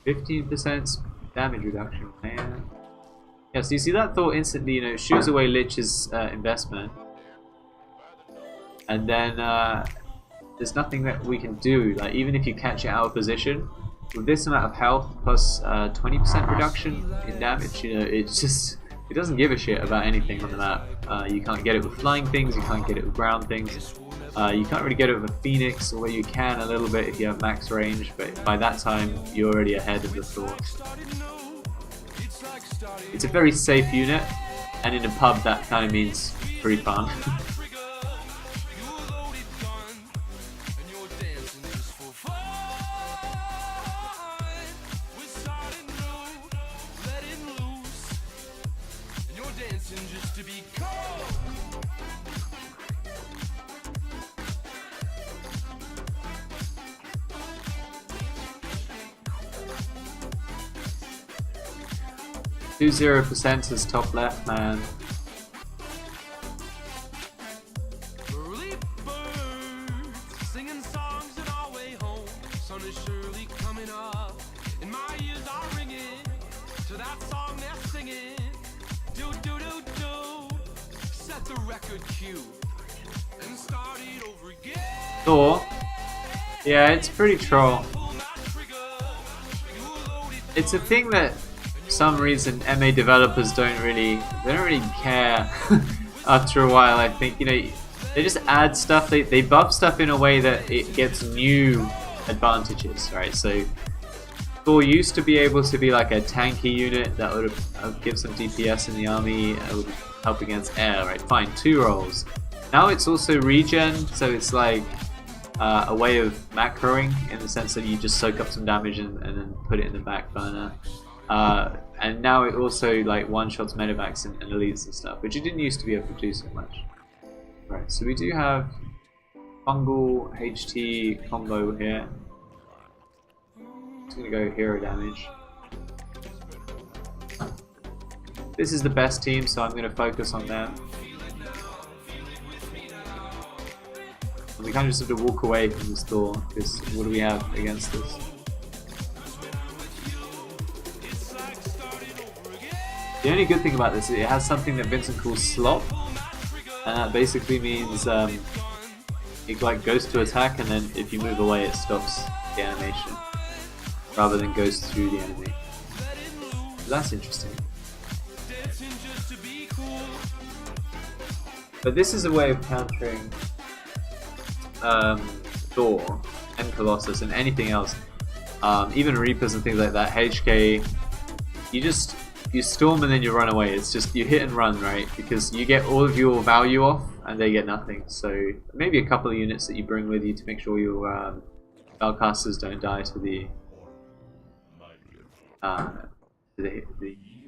%15 damage reduction, man. Yeah, so you see that thought instantly, you know, shoots away Lich's investment. And then there's nothing that we can do. Like, even if you catch it out of position, with this amount of health plus 20% reduction in damage, you know, it's just, it doesn't give a shit about anything on the map. You can't get it with flying things, you can't get it with ground things. You can't really get it with a Phoenix, although you can a little bit if you have max range, but by that time you're already ahead of the Thor. It's a very safe unit, and in a pub that kind of means free fun. Do 0% is top left, man. Early birds singing songs on our way home. Sun is surely coming up, and my ears are ringing to that song they're singing. Do do do do. Set the record cue and start it over again. Thor. Yeah, it's pretty troll. It's a thing that for some reason MA developers don't really care after a while. I think, you know, they just add stuff, they buff stuff in a way that it gets new advantages, right? So Thor used to be able to be like a tanky unit that would give some DPS in the army, would help against air, right? Fine, 2 rolls. Now it's also regen, so it's like a way of macroing in the sense that you just soak up some damage and then put it in the back burner. And now it also like one-shots medevacs and elites and stuff, which it didn't used to be able to do so much. Right, so we do have fungal HT combo here. It's gonna go hero damage. This is the best team, so I'm gonna focus on them. And we kind of just have to walk away from this Thor, because what do we have against this? The only good thing about this is it has something that Vincent calls slop, and that basically means it like goes to attack, and then if you move away it stops the animation rather than goes through the enemy. So that's interesting. But this is a way of countering Thor and Colossus and anything else, even Reapers and things like that. HK, you storm and then you run away. It's just you hit and run, right? Because you get all of your value off and they get nothing. So maybe a couple of units that you bring with you to make sure your spellcasters don't die to the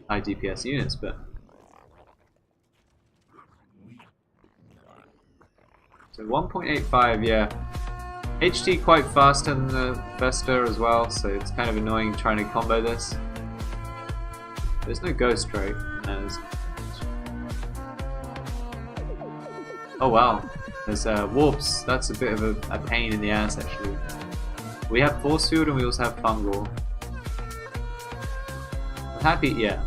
high DPS units. But so 1.85, yeah. HT quite faster than the Vesta as well, so it's kind of annoying trying to combo this. There's no ghost, right? No, oh wow, there's warps. That's a bit of a pain in the ass actually. We have force field and we also have fungal. I'm happy, yeah.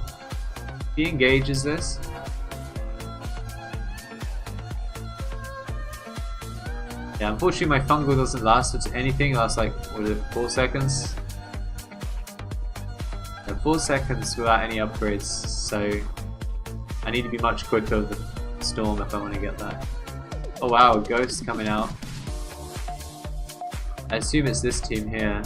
He engages this. Yeah, unfortunately my fungal doesn't last anything, it lasts like, what is it, 4 seconds? Yeah, 4 seconds without any upgrades, so I need to be much quicker with the storm if I want to get that. Oh wow, Ghost coming out. I assume it's this team here.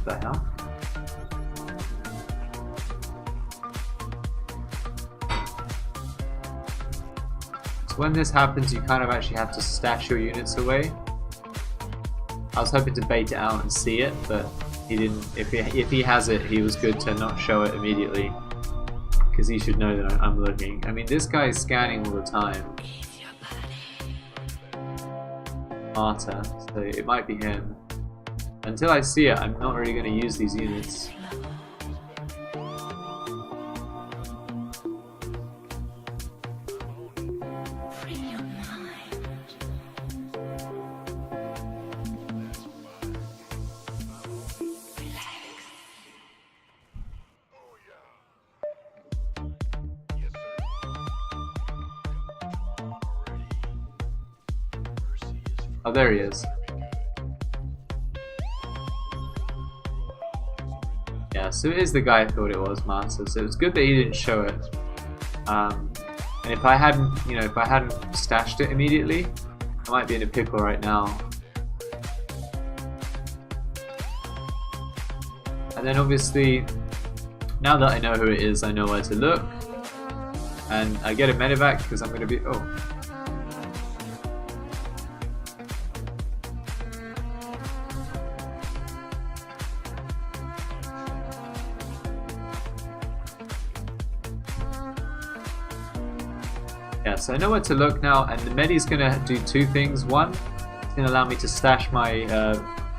What the hell? So when this happens, you kind of actually have to stash your units away. I was hoping to bait it out and see it, but he didn't. If he has it, he was good to not show it immediately, because he should know that I'm looking. I mean, this guy is scanning all the time. Marta, so it might be him. Until I see it, I'm not really going to use these units. Oh, there he is. Yeah, so it is the guy I thought it was, Master. So it's good that he didn't show it. And if I hadn't, if I hadn't stashed it immediately, I might be in a pickle right now. And then obviously, now that I know who it is, I know where to look. And I get a medevac because I'm going to be... Oh. Yeah, so I know where to look now, and the Medi's going to do two things. One, it's going to allow me to stash my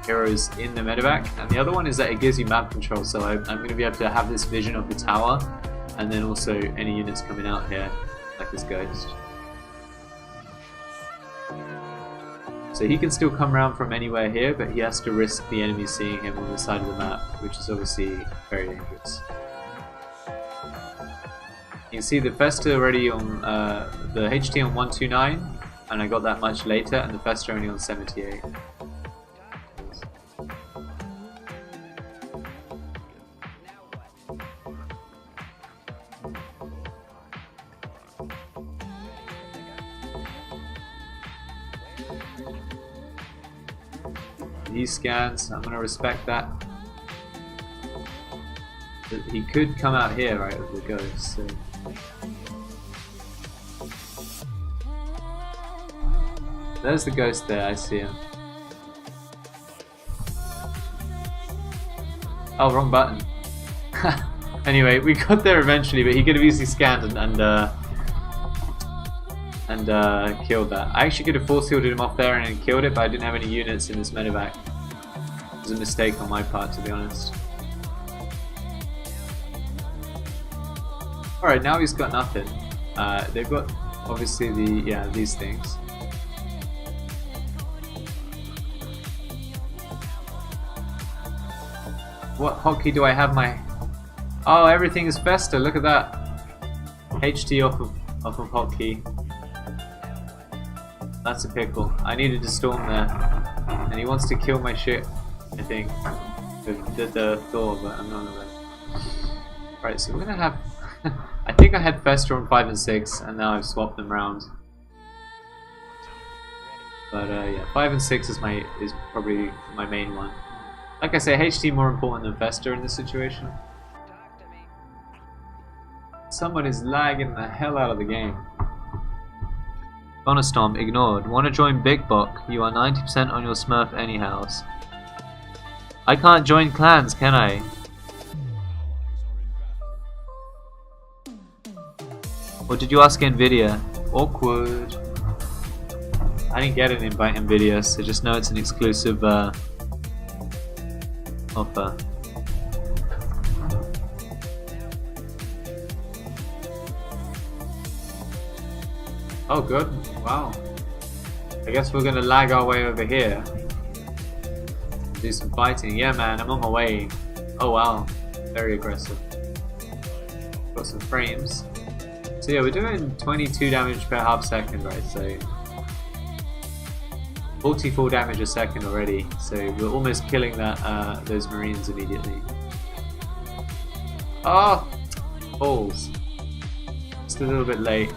heroes in the medevac, and the other one is that it gives you map control, so I'm going to be able to have this vision of the tower, and then also any units coming out here, like this Ghost. So he can still come around from anywhere here, but he has to risk the enemy seeing him on the side of the map, which is obviously very dangerous. You can see the Festa already on the HT on 129, and I got that much later, and the Festa only on 78. He scans, I'm gonna respect that. But he could come out here, right, with the Ghost, so. There's the Ghost there, I see him. Oh, wrong button. Anyway, we got there eventually, but he could have easily scanned and killed that. I actually could have force shielded him off there and killed it, but I didn't have any units in this medevac. It was a mistake on my part, to be honest. Alright, now he's got nothing. They've got, obviously, these things. What hotkey do I have my... Oh, everything is Festa, look at that. HT off of hotkey. That's a pickle. I needed to storm there. And he wants to kill my shit, I think. Did the Thor, but I'm not aware. Right, so we're gonna have... I think I had Festa on 5 and 6, and now I've swapped them around. But yeah, 5 and 6 is probably my main one. Like I say, HT more important than Festa in this situation. Someone is lagging the hell out of the game. Bonostorm, ignored. Want to join Big Bok? You are 90% on your Smurf anyhows. I can't join clans, can I? Or did you ask Nvidia? Awkward. I didn't get an invite Nvidia, so just know it's an exclusive offer. Oh, good. Wow. I guess we're gonna lag our way over here. Do some fighting. Yeah, man, I'm on my way. Oh, wow. Very aggressive. Got some frames. So yeah, we're doing 22 damage per half second, right? So 44 damage a second already. So we're almost killing that those Marines immediately. Oh, balls. Just a little bit late.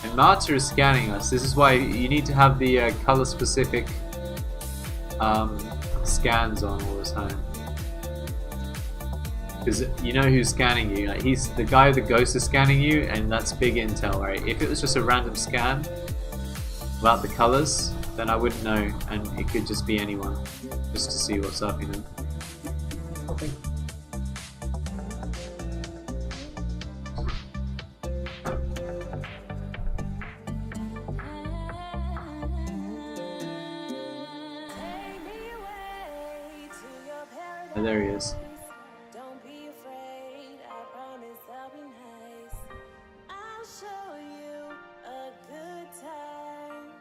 And Marta is scanning us. This is why you need to have the color specific scans on all the time. Because you know who's scanning you. Like, he's the guy, the ghost is scanning you, and that's big intel, right? If it was just a random scan without the colors, then I wouldn't know, and it could just be anyone, just to see what's up, you know. Oh, there he is. Don't be afraid, I promise I'll be nice. I'll show you a good time.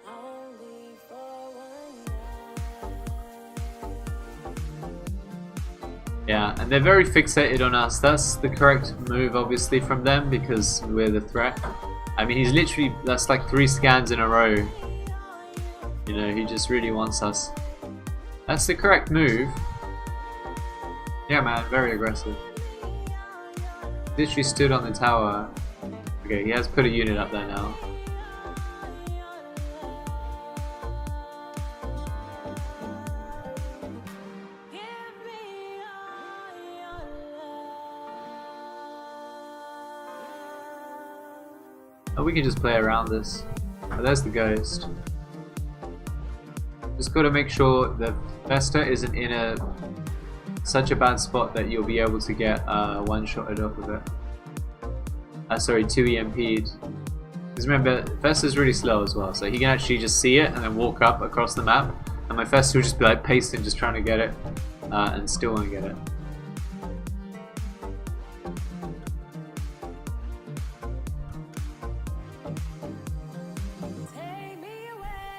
Only for one night. Yeah, and they're very fixated on us. That's the correct move, obviously, from them, because we're the threat. I mean, he's literally, that's like 3 scans in a row. You know, he just really wants us. That's the correct move. Yeah, man, very aggressive. Literally stood on the tower. Okay, he has put a unit up there now. Oh, we can just play around this. Oh, there's the ghost. Just got to make sure the Vesta isn't in such a bad spot that you'll be able to get one-shotted off of it. Sorry, 2 EMP'd. Because remember, Vesta's really slow as well, so he can actually just see it and then walk up across the map, and my Vesta will just be like pasting, just trying to get it, and still won't get it.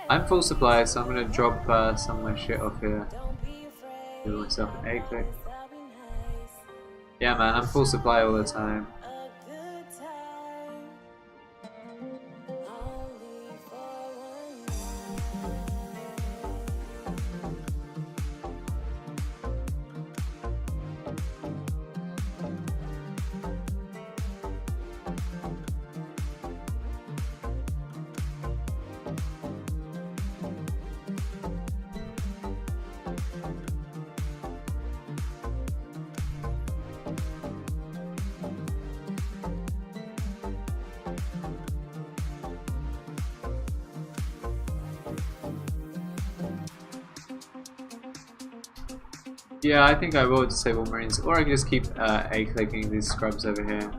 I'm full supply, so I'm gonna drop some of my shit off here. Give myself an A click. Yeah, man, I'm full supply all the time. Yeah, I think I will disable Marines, or I can just keep A-clicking these scrubs over here.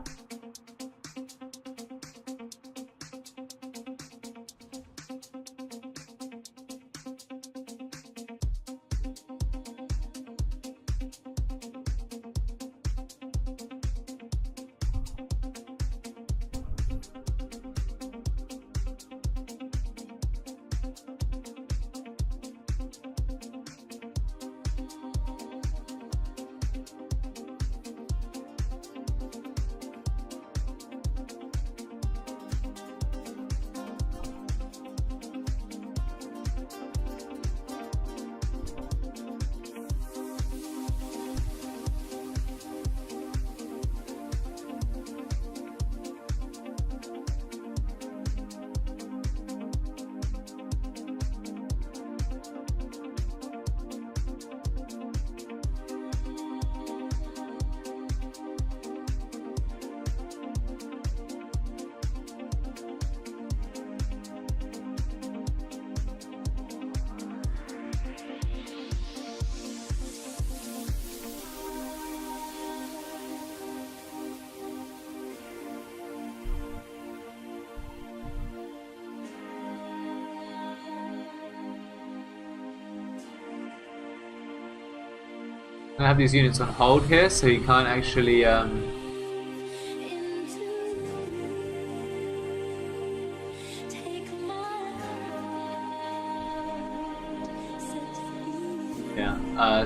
gonna have these units on hold here, so he can't actually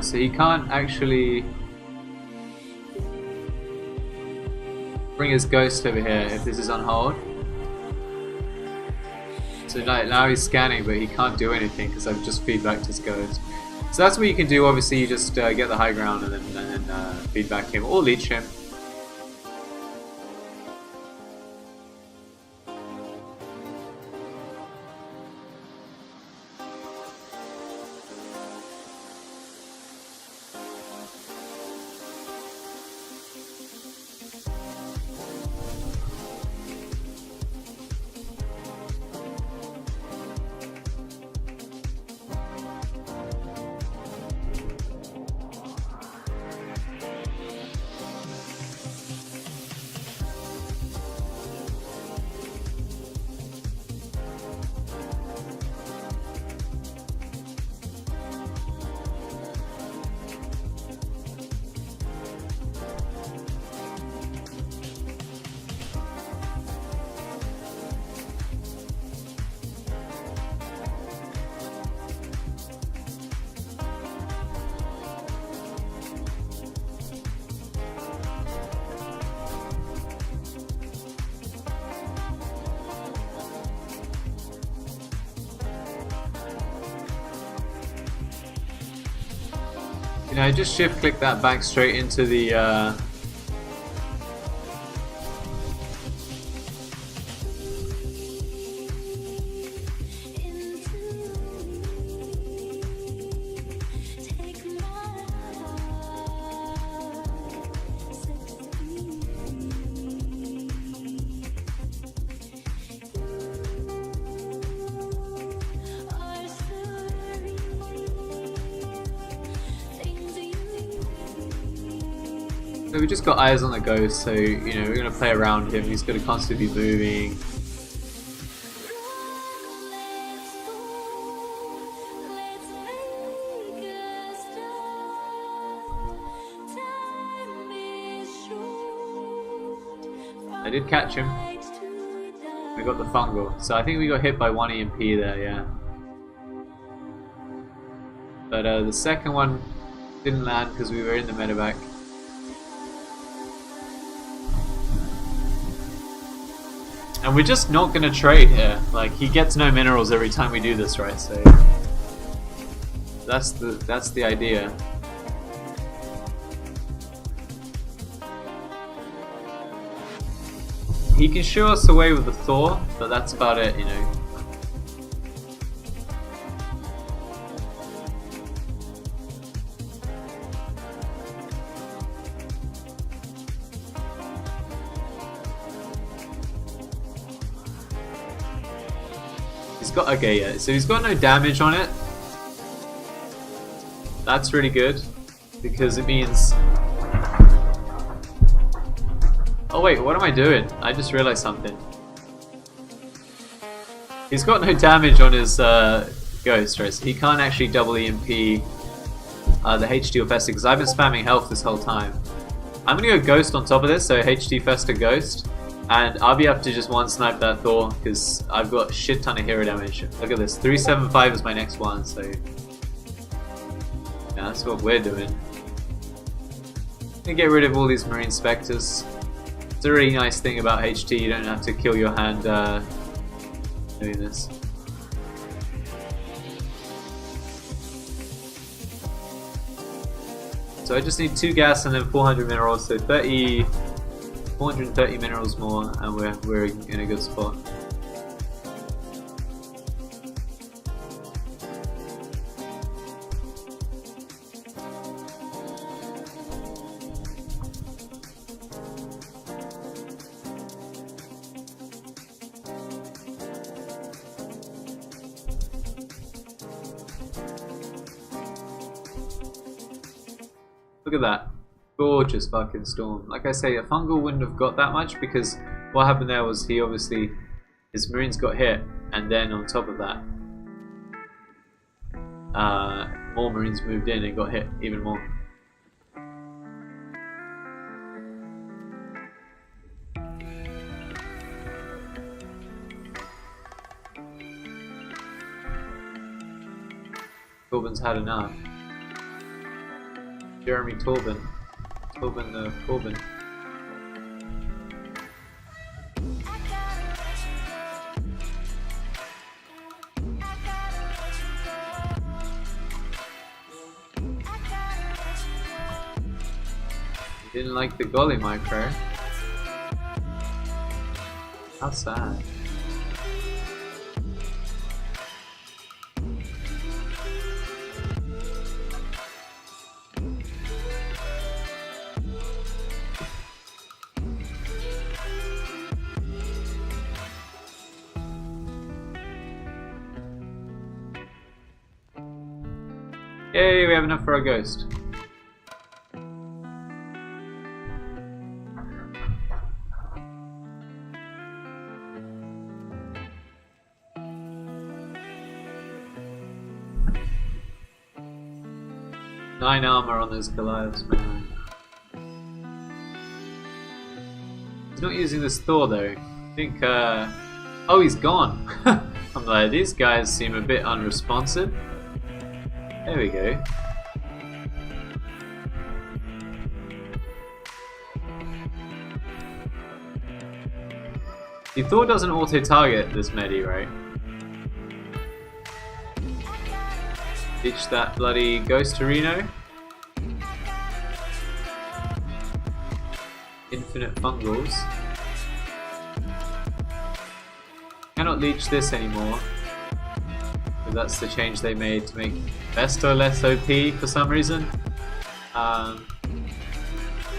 so he can't actually bring his ghost over here if this is on hold. So now he's scanning, but he can't do anything because I've just feedbacked his ghost. So that's what you can do. Obviously, you just get the high ground and then feedback him or leech him. You know, just shift click that back straight into the So we just got eyes on the ghost, so you know we're gonna play around him. He's gonna constantly be moving. I did catch him. We got the fungal, so I think we got hit by one EMP there, yeah. But the second one didn't land because we were in the medevac. And we're just not gonna trade here. Like, he gets no minerals every time we do this, right? So that's the idea. He can show us away with the Thor, but that's about it, you know. Okay, yeah, so he's got no damage on it. That's really good, because it means... Oh wait, what am I doing? I just realized something. He's got no damage on his ghost, right? So he can't actually double EMP the HD or Fester, because I've been spamming health this whole time. I'm gonna go Ghost on top of this, so HD Fester Ghost. And I'll be able to just one snipe that Thor because I've got a shit ton of hero damage. Look at this, 375 is my next one, so yeah, that's what we're doing. Gonna get rid of all these Marine Spectres. It's a really nice thing about HT, you don't have to kill your hand doing this. So I just need 2 gas and then 400 minerals, so 430 minerals more, and we're in a good spot. Look at that. Gorgeous fucking storm. Like I say, a fungal wouldn't have got that much because what happened there was he obviously, his Marines got hit, and then on top of that, more Marines moved in and got hit even more. Corbyn's had enough. Jeremy Corbyn. Corbyn Corbyn. Didn't like the golly micro. How sad. Yay, we have enough for our ghost. Nine armor on those Goliaths, man. He's not using this Thor though. I think, oh, he's gone. I'm like, these guys seem a bit unresponsive. There we go. The Thor doesn't auto-target this Medi, right? Ditch that bloody Ghost to Reno. Infinite fungals. Cannot leech this anymore. But that's the change they made to make Vesta less OP for some reason.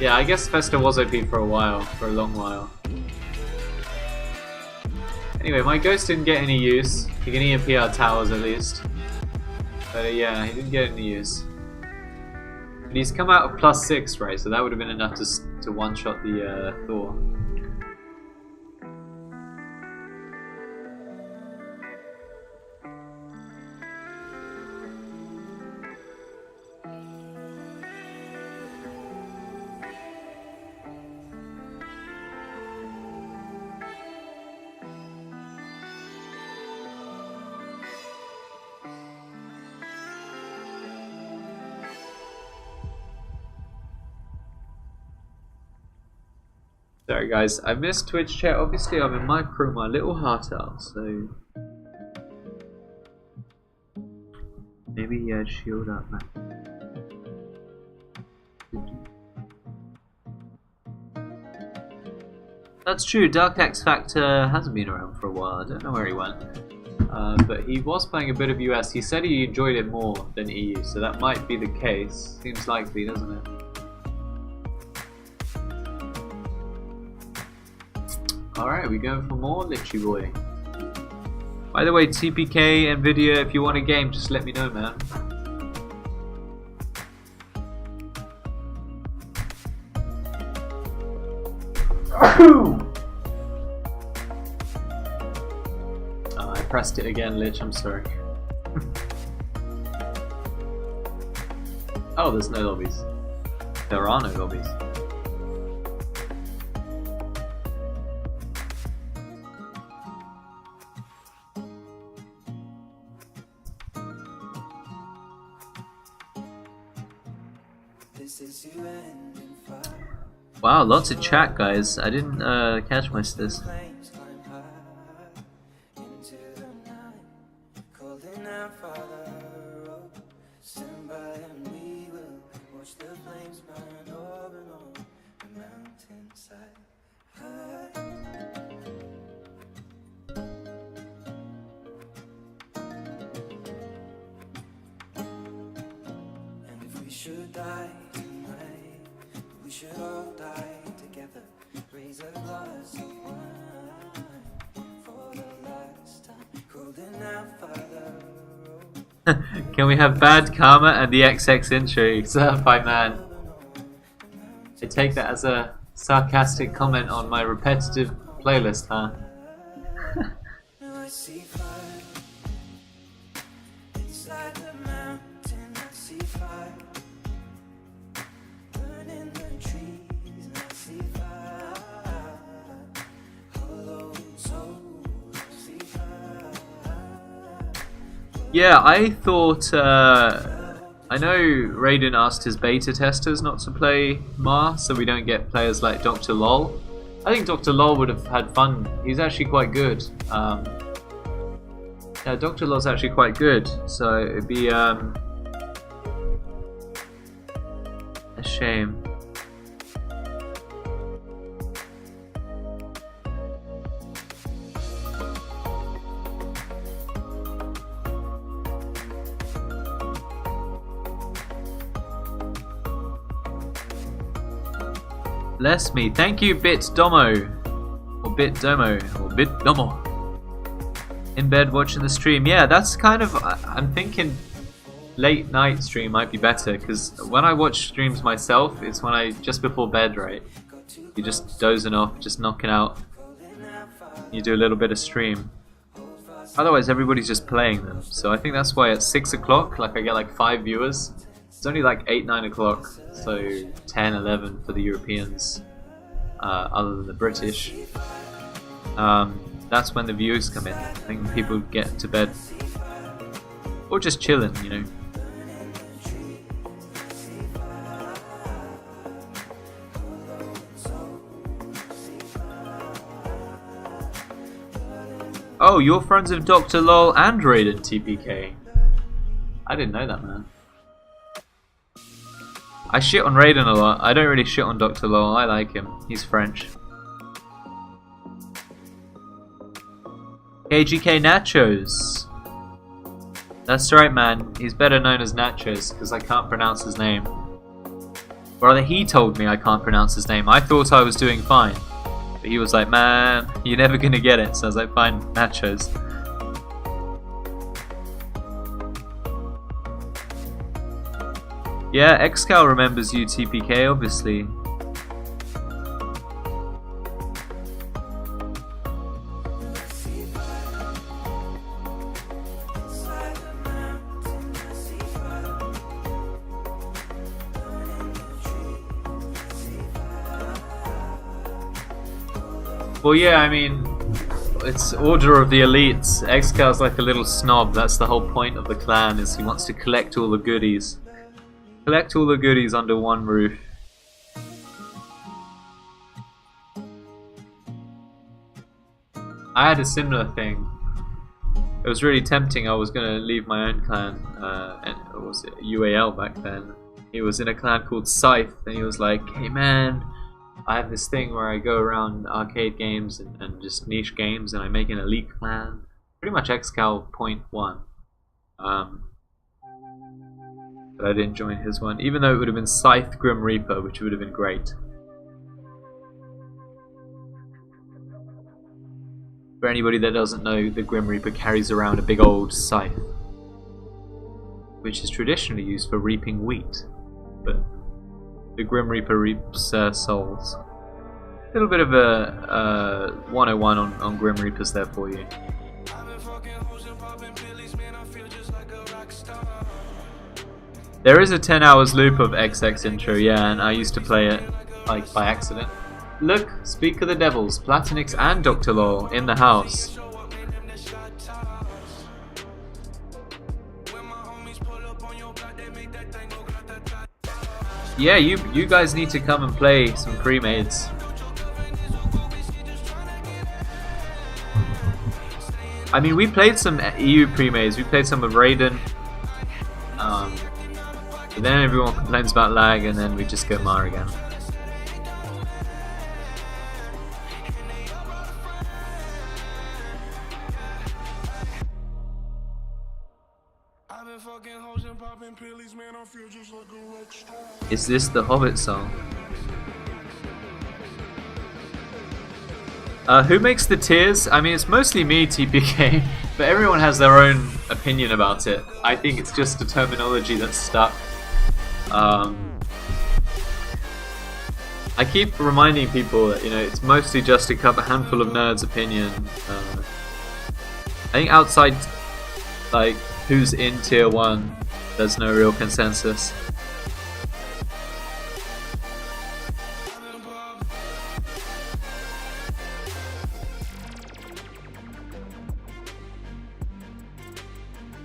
Yeah, I guess Vesta was OP for a while, for a long while. Anyway, my Ghost didn't get any use. He can EMP our towers at least. But yeah, he didn't get any use. But he's come out of +6, right? So that would have been enough to one-shot the Thor. Sorry guys, I missed Twitch chat. Obviously I'm in micro my little heart out, so maybe he had shield up, man. That's true, Dark X Factor hasn't been around for a while. I don't know where he went. But he was playing a bit of US. He said he enjoyed it more than EU, so that might be the case. Seems likely, doesn't it? Alright, we going for more Litchi Boy. By the way, TPK, Nvidia, if you want a game, just let me know, man. I pressed it again, Lich, I'm sorry. Oh, there's no lobbies. There are no lobbies. Wow, lots of chat, guys. I didn't catch much of this. Can we have Bad Karma and the XX intro? Certified man. I take that as a sarcastic comment on my repetitive playlist, huh? Yeah, I thought. I know Raiden asked his beta testers not to play Ma, so we don't get players like Dr. Lol. I think Dr. Lol would have had fun. He's actually quite good. Yeah, Dr. Lol's actually quite good, so it'd be a shame. Bless me. Thank you, BitDomo. Or BitDomo. Or BitDomo. In bed watching the stream. Yeah, that's kind of... I'm thinking late night stream might be better. Because when I watch streams myself, it's when I... just before bed, right? You're just dozing off, just knocking out. You do a little bit of stream. Otherwise, everybody's just playing them. So I think that's why at 6 o'clock, like I get like 5 viewers. It's only like 8, 9 o'clock, so 10, 11 for the Europeans, other than the British. That's when the viewers come in. I think people get to bed, or just chilling, you know. Oh, you're friends of Dr. Lol and Raiden TPK. I didn't know that, man. I shit on Raiden a lot. I don't really shit on Dr. Lol. I like him. He's French. KGK Nachos. That's right, man. He's better known as Nachos because I can't pronounce his name. Or rather, he told me I can't pronounce his name. I thought I was doing fine. But he was like, man, you're never gonna get it. So I was like, fine, Nachos. Yeah, Excal remembers you, TPK, obviously. Well, yeah, I mean, it's Order of the Elites. Excal's like a little snob. That's the whole point of the clan, is he wants to collect all the goodies. Collect all the goodies under one roof. I had a similar thing. It was really tempting. I was going to leave my own clan, and what was it, UAL back then. He was in a clan called Scythe, and he was like, hey man, I have this thing where I go around arcade games and just niche games, and I make an elite clan. Pretty much Excal point one. But I didn't join his one, even though it would have been Scythe Grim Reaper, which would have been great. For anybody that doesn't know, the Grim Reaper carries around a big old scythe, which is traditionally used for reaping wheat, but the Grim Reaper reaps souls. A little bit of a 101 on Grim Reapers there for you. There is a 10 hours loop of XX intro, yeah, and I used to play it like by accident. Look, speak of the devils, Platonix and Dr. Lol in the house. Yeah, you guys need to come and play some pre-mades. I mean, we played some EU pre-mades. We played some of Raiden. But then everyone complains about lag, and then we just go Mar again. Is this the Hobbit song? Who makes the tiers? I mean, it's mostly me, TPK, but everyone has their own opinion about it. I think it's just a terminology that's stuck. I keep reminding people that, you know, it's mostly just a handful of nerds' opinion. I think outside, like, who's in tier 1, there's no real consensus.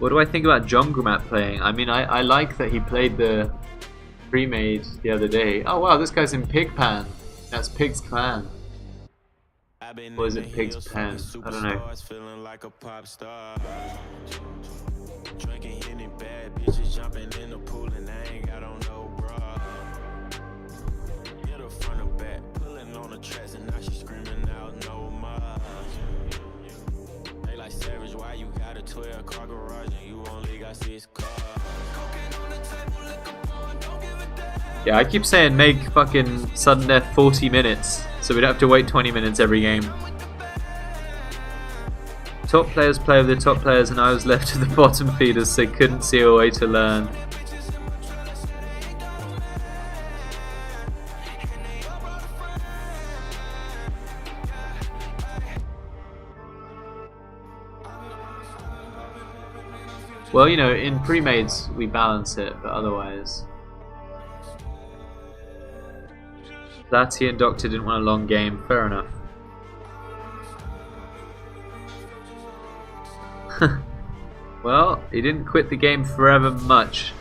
What do I think about Junglemat playing? I mean, I like that he played the pre-made the other day. Oh wow, this guy's in Pigpan. That's Pig's clan. Or is it Pig's pen? I don't know. Feeling like a pop star. Drinking any bad bitches, jumping in the pool, and I ain't got on no bra. Hit her front or back, pulling on the tracks, and now she screaming out no more. They like Savage, why you got a 12-car garage and you only got 6 cars? Yeah, I keep saying make fucking sudden death 40 minutes, so we don't have to wait 20 minutes every game. Top players play with the top players, and I was left to the bottom feeders, so couldn't see a way to learn. Well, you know, in pre-mades we balance it, but otherwise... Lati and Doctor didn't want a long game, fair enough. Well, he didn't quit the game forever much.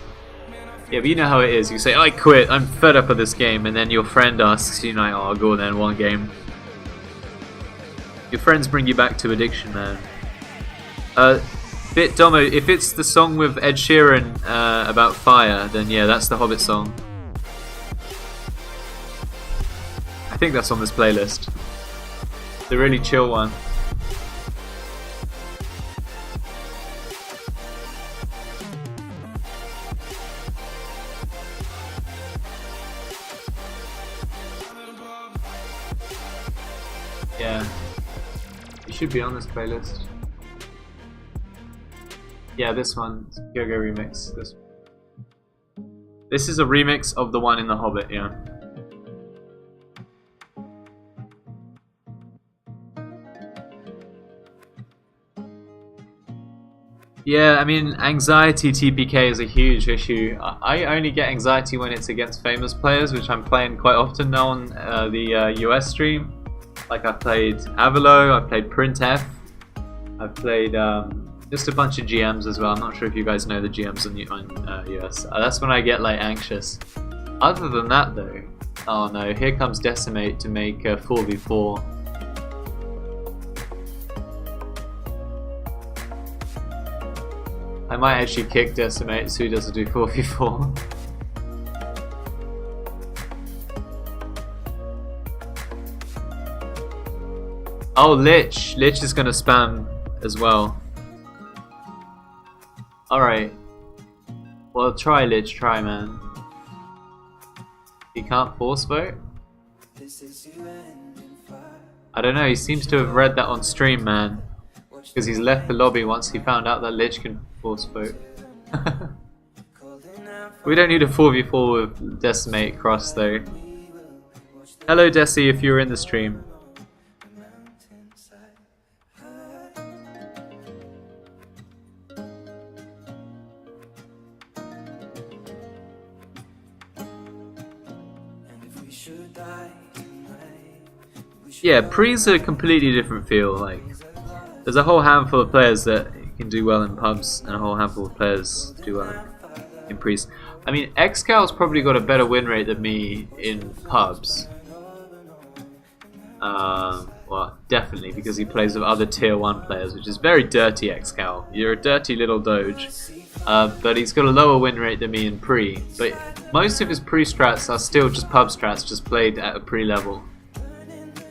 Yeah, but you know how it is, you say, I quit, I'm fed up of this game, and then your friend asks you, like, oh, I'll go then, one game. Your friends bring you back to addiction, man. Bit Domo, if it's the song with Ed Sheeran about fire, then yeah, that's the Hobbit song. I think that's on this playlist. The really chill one. Yeah. It should be on this playlist. Yeah, this one. Go-Go remix. This is a remix of the one in The Hobbit, yeah. Yeah, I mean, anxiety TPK is a huge issue. I only get anxiety when it's against famous players, which I'm playing quite often now on the US stream. Like I played Avalo, I played Printf, I've played just a bunch of GMs as well. I'm not sure if you guys know the GMs on US. That's when I get like anxious. Other than that though, oh no, here comes Decimate to make 4v4. I might actually kick Decimate so he doesn't do 4v4. Oh, Lich! Lich is gonna spam as well. Alright. Well, try Lich, try man. He can't force vote? I don't know, he seems to have read that on stream, man. Because he's left the lobby once he found out that Lich can force vote. We don't need a 4v4 with Decimate Cross though. Hello Desi if you're in the stream. Yeah, pre's a completely different feel. Like, there's a whole handful of players that can do well in pubs, and a whole handful of players do well in pre's. I mean, XCal's probably got a better win rate than me in pubs. Well, definitely, because he plays with other tier 1 players, which is very dirty, XCal. You're a dirty little doge. But he's got a lower win rate than me in pre. But most of his pre strats are still just pub strats, just played at a pre level.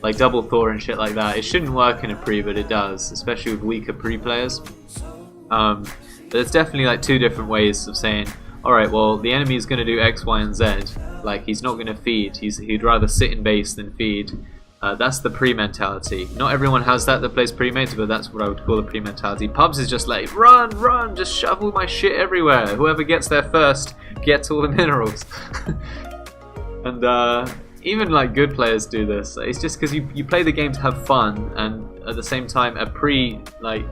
Like double Thor and shit like that. It shouldn't work in a pre, but it does, especially with weaker pre players. But there's definitely like two different ways of saying, alright, well, the enemy is going to do X, Y, and Z. Like, he's not going to feed. He'd rather sit in base than feed. That's the pre mentality. Not everyone has that plays pre-mates, but that's what I would call a pre mentality. Pubs is just like, run, run, just shovel my shit everywhere. Whoever gets there first gets all the minerals. And even like good players do this. It's just because you play the game to have fun, and at the same time, a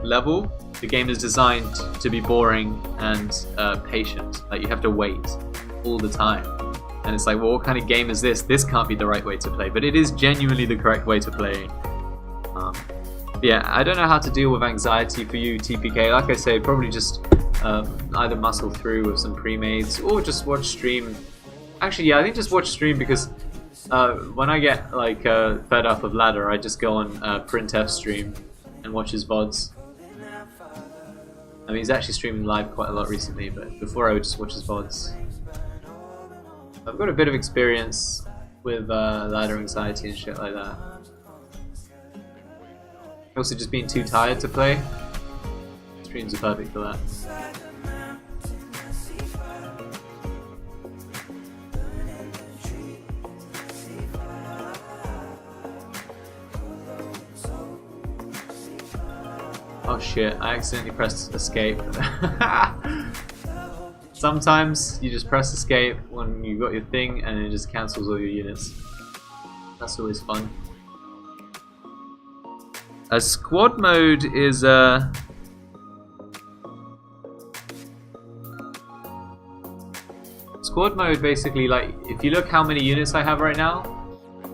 level, the game is designed to be boring and patient. Like, you have to wait all the time. And it's like, well, what kind of game is this? This can't be the right way to play, but it is genuinely the correct way to play. Yeah, I don't know how to deal with anxiety for you, TPK. Like I say, probably just either muscle through with some pre-mades or just watch stream. Actually, yeah, I think just watch stream because when I get like fed up of ladder, I just go on Printf stream and watch his VODs. I mean, he's actually streaming live quite a lot recently, but before I would just watch his VODs. I've got a bit of experience with ladder anxiety and shit like that. Also just being too tired to play. Streams are perfect for that. Oh shit, I accidentally pressed escape. Sometimes you just press escape when you got your thing and it just cancels all your units. That's always fun. Squad mode is squad mode basically, like, if you look how many units I have right now,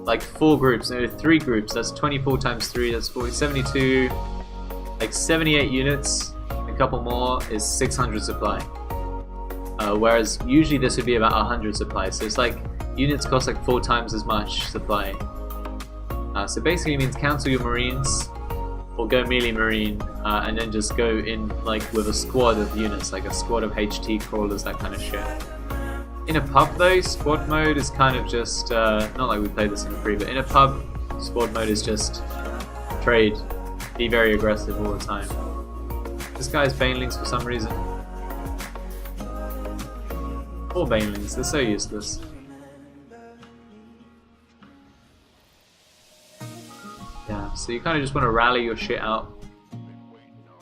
like 4 groups, no, 3 groups, that's 24 times 3, that's 40, 72, like 78 units, a couple more is 600 supply. Whereas usually this would be about 100 supply, so it's like units cost like 4 times as much supply. So basically it means cancel your marines, or go melee marine, and then just go in like with a squad of units, like a squad of HT crawlers, that kind of shit. In a pub though, squad mode is kind of just, not like we played this in a pre, but in a pub, squad mode is just trade, be very aggressive all the time. This guy's banelings for some reason. Poor banelings, they're so useless. Yeah, so you kind of just want to rally your shit out.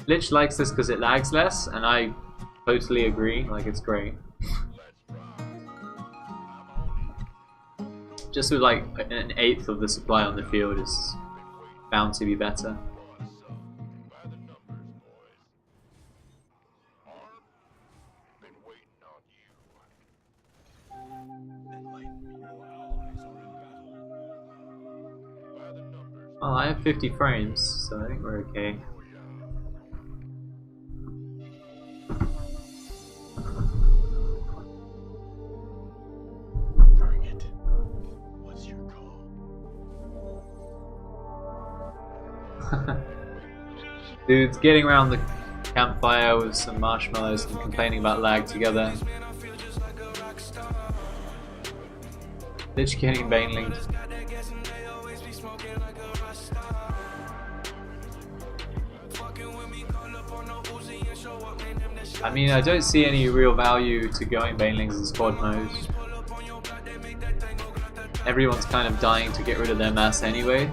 Lich likes this because it lags less, and I totally agree, like it's great. Just with like an 1/8 of the supply on the field is bound to be better. Well, I have 50 frames, so I think we're okay. Bring it. What's your call? Dudes getting around the campfire with some marshmallows and complaining about lag together. Lich getting banelinged. I mean, I don't see any real value to going banelings in squad mode. Everyone's kind of dying to get rid of their mass anyway.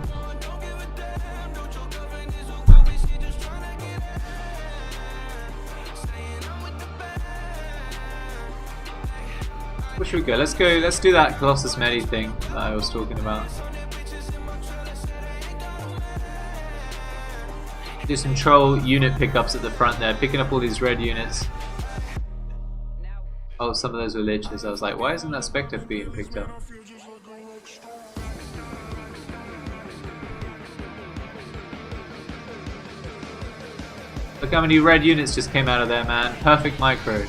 Where should we go? Let's do that Colossus Medi thing that I was talking about. Do some troll unit pickups at the front there, picking up all these red units. Oh, some of those were liches. I was like, why isn't that Spectre being picked up? Look how many red units just came out of there, man. Perfect micro.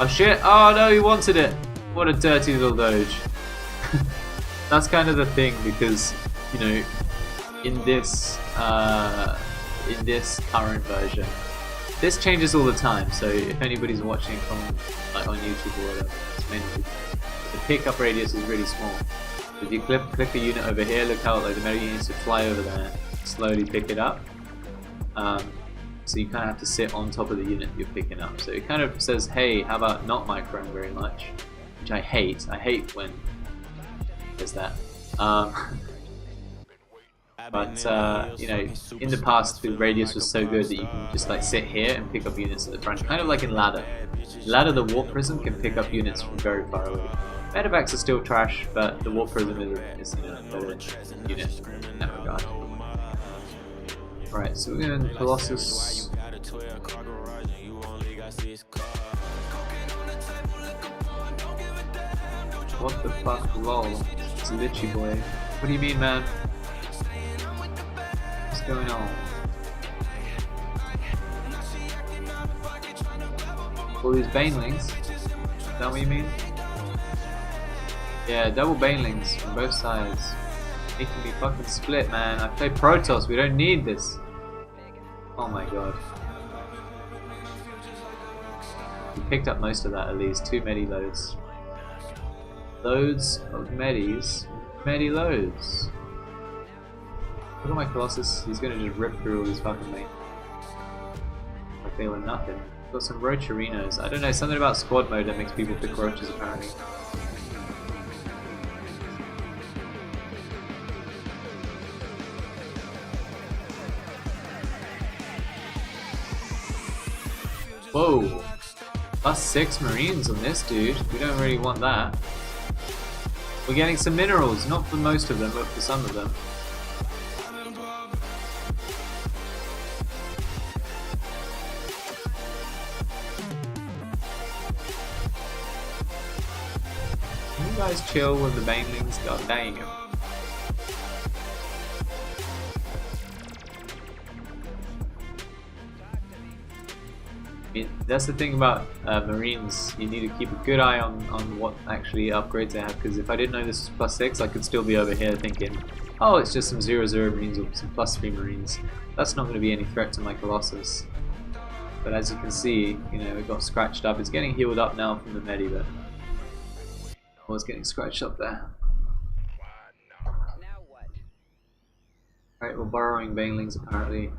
Oh shit, oh no, he wanted it. What a dirty little doge. That's kind of the thing, because, you know, in this current version, this changes all the time, so if anybody's watching from like on YouTube or whatever, it's mainly the pickup radius is really small. If you click a unit over here, look how like the meta units would fly over there, slowly pick it up. So you kind of have to sit on top of the unit you're picking up. So it kind of says, hey, how about not microing very much? Which I hate. I hate when there's that. But you know, in the past the radius was so good that you can just like sit here and pick up units at the front, kind of like in ladder. Ladder, the warp prism can pick up units from very far away. Medevacs are still trash, but the warp prism is you know, a better unit in that regard. Alright, so we're going to Colossus. What the fuck, lol. It's a Lichy boy. What do you mean, man? What's going on? All these banelings. Is that what you mean? Yeah, double banelings from both sides. Making me fucking split, man. I play Protoss, we don't need this. Oh my god. We picked up most of that at least. 2 medi loads. Loads of medis. Medi loads. Look at my Colossus. He's gonna just rip through all these fucking main. I'm feeling nothing. Got some Roacherinos. I don't know, something about squad mode that makes people pick Roaches apparently. Whoa! +6 Marines on this dude. We don't really want that. We're getting some minerals, not for most of them, but for some of them. Can you guys chill with the banelings? God dang it. That's the thing about Marines, you need to keep a good eye on what actually upgrades they have, because if I didn't know this was +6, I could still be over here thinking, oh, it's just some 0-0 Marines or some +3 Marines. That's not going to be any threat to my Colossus. But as you can see, you know, it got scratched up. It's getting healed up now from the medi, but oh, it's getting scratched up there. Alright, we're borrowing banelings apparently.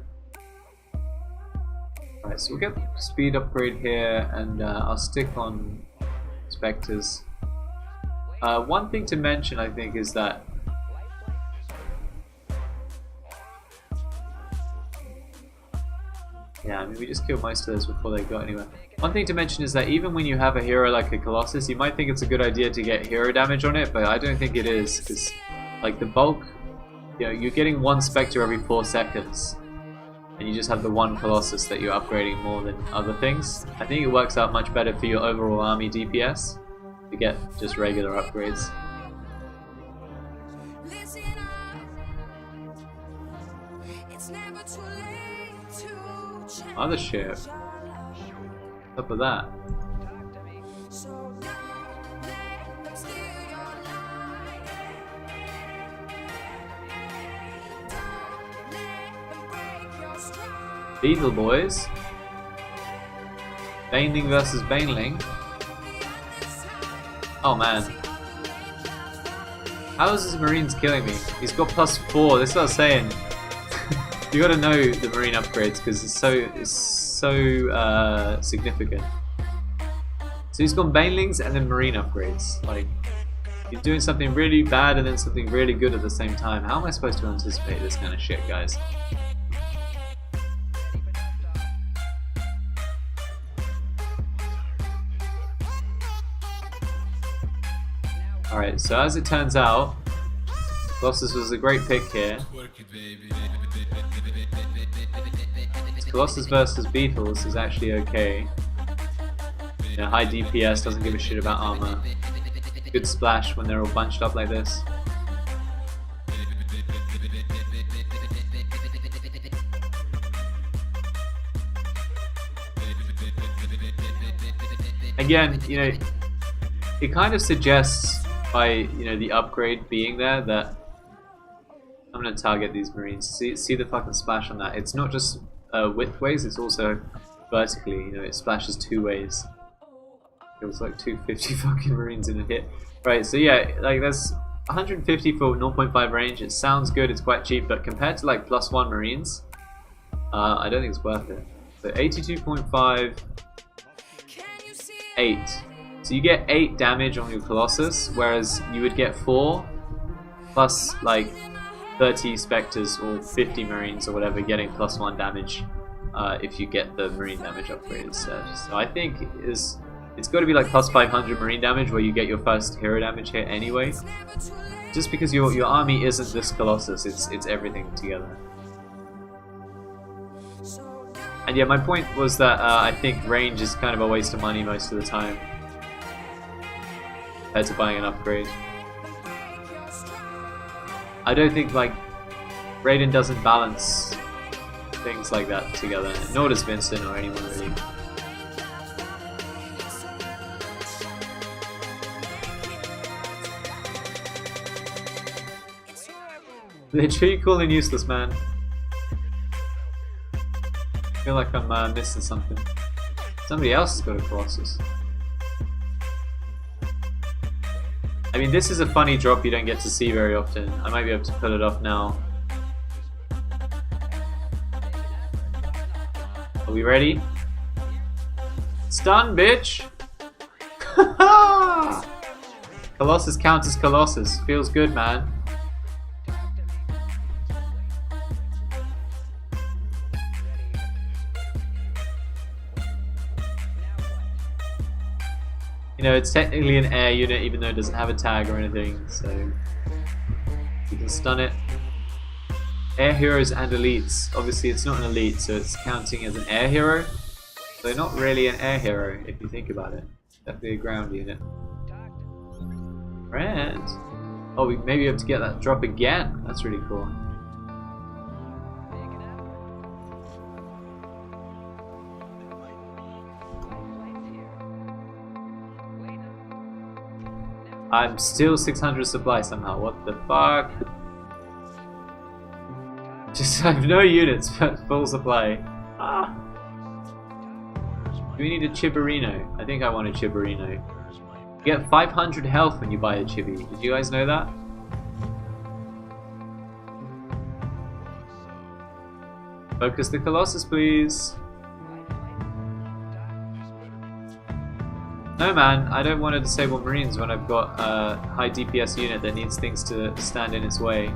Alright, so we'll get speed upgrade here, and I'll stick on Spectres. One thing to mention, I think, is that yeah, I mean, we just killed most of those before they got anywhere. One thing to mention is that even when you have a hero like a Colossus, you might think it's a good idea to get hero damage on it, but I don't think it is, because like the bulk, you know, you're getting 1 Spectre every 4 seconds. And you just have the 1 Colossus that you're upgrading more than other things. I think it works out much better for your overall army DPS to get just regular upgrades. Mothership. What's up with that? Beetle boys. Baneling versus Baneling. Oh man. How is this Marines killing me? He's got +4, this is what I was saying. You gotta know the Marine upgrades because it's so significant. So he's got Banelings and then Marine upgrades. Like, you're doing something really bad and then something really good at the same time. How am I supposed to anticipate this kind of shit, guys? Alright, so as it turns out, Colossus was a great pick here. Colossus versus Beetles is actually okay. You know, high DPS, doesn't give a shit about armor. Good splash when they're all bunched up like this. Again, you know, it kind of suggests by, you know, the upgrade being there that I'm gonna target these Marines. See the fucking splash on that. It's not just widthways, it's also vertically. You know, it splashes 2 ways. It was like 250 fucking Marines in a hit. Right, so yeah, like that's 150 for 0.5 range. It sounds good, it's quite cheap, but compared to like +1 Marines, I don't think it's worth it. So 82.5, 8. So you get 8 damage on your Colossus, whereas you would get 4 plus like 30 Spectres or 50 Marines or whatever getting +1 damage if you get the Marine damage upgrade instead. So I think it's got to be like +500 Marine damage where you get your first hero damage hit anyway. Just because your army isn't this Colossus, it's everything together. And yeah, my point was that I think range is kind of a waste of money most of the time compared to buying an upgrade. I don't think like Raiden doesn't balance things like that together, nor does Vincent or anyone really. They're truly cool and useless, man. I feel like I'm missing something. Somebody else has got a Colossus. I mean, this is a funny drop you don't get to see very often. I might be able to pull it off now. Are we ready? Stun, bitch! Colossus counts as Colossus. Feels good, man. You know, it's technically an air unit even though it doesn't have a tag or anything, so you can stun it. Air heroes and elites. Obviously it's not an elite, so it's counting as an air hero. So not really an air hero if you think about it. Definitely a ground unit. Right. Oh, we may be able to get that drop again. That's really cool. I'm still 600 supply somehow. What the fuck? Just I have no units, but full supply. Ah. Do we need a Chiborino? I think I want a Chiborino. You get 500 health when you buy a Chibi. Did you guys know that? Focus the Colossus, please. No man, I don't want to disable Marines when I've got a high DPS unit that needs things to stand in its way.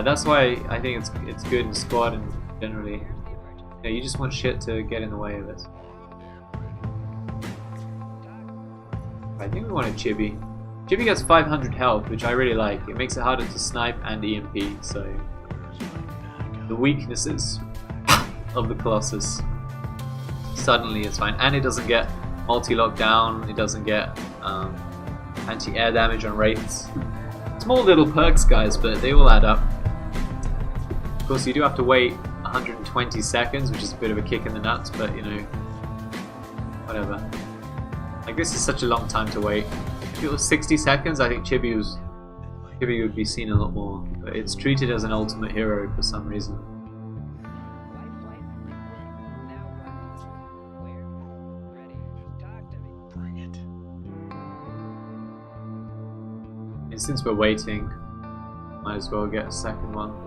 That's why I think it's good in squad and generally. You know, you just want shit to get in the way of it. I think we want a Chibi. Chibi gets 500 health, which I really like. It makes it harder to snipe and EMP, so the weaknesses of the Colossus suddenly is fine. And it doesn't get multi-lockdown, it doesn't get anti-air damage on wraiths. Small little perks, guys, but they all add up. Of course, you do have to wait 120 seconds, which is a bit of a kick in the nuts, but you know, whatever. Like, this is such a long time to wait. If it was 60 seconds, I think Chibi would be seen a lot more. But it's treated as an ultimate hero for some reason. And since we're waiting, might as well get a second one.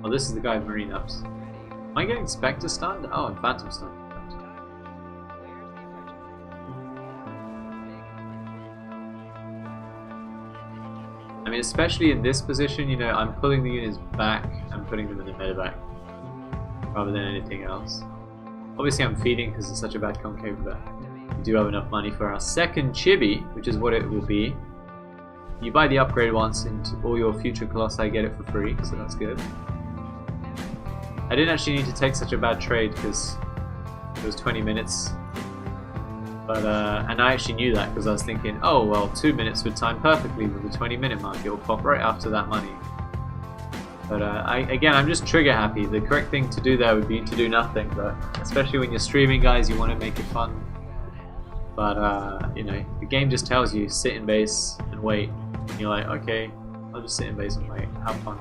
Oh, this is the guy with Marine Ups. Am I getting Spectre stunned? Oh, and Phantom stunned. I mean, especially in this position, you know, I'm pulling the units back and putting them in the medevac rather than anything else. Obviously, I'm feeding because it's such a bad concave, but we do have enough money for our second Chibi, which is what it will be. You buy the upgrade once, and all your future Colossi get it for free, so that's good. I didn't actually need to take such a bad trade because it was 20 minutes. But and I actually knew that because I was thinking, oh well, 2 minutes would time perfectly with the 20-minute mark. It will pop right after that money. But again, I'm just trigger happy. The correct thing to do there would be to do nothing. But especially when you're streaming, guys, you want to make it fun. But you know, the game just tells you sit in base and wait. And you're like, okay, I'll just sit in base and wait. Have fun.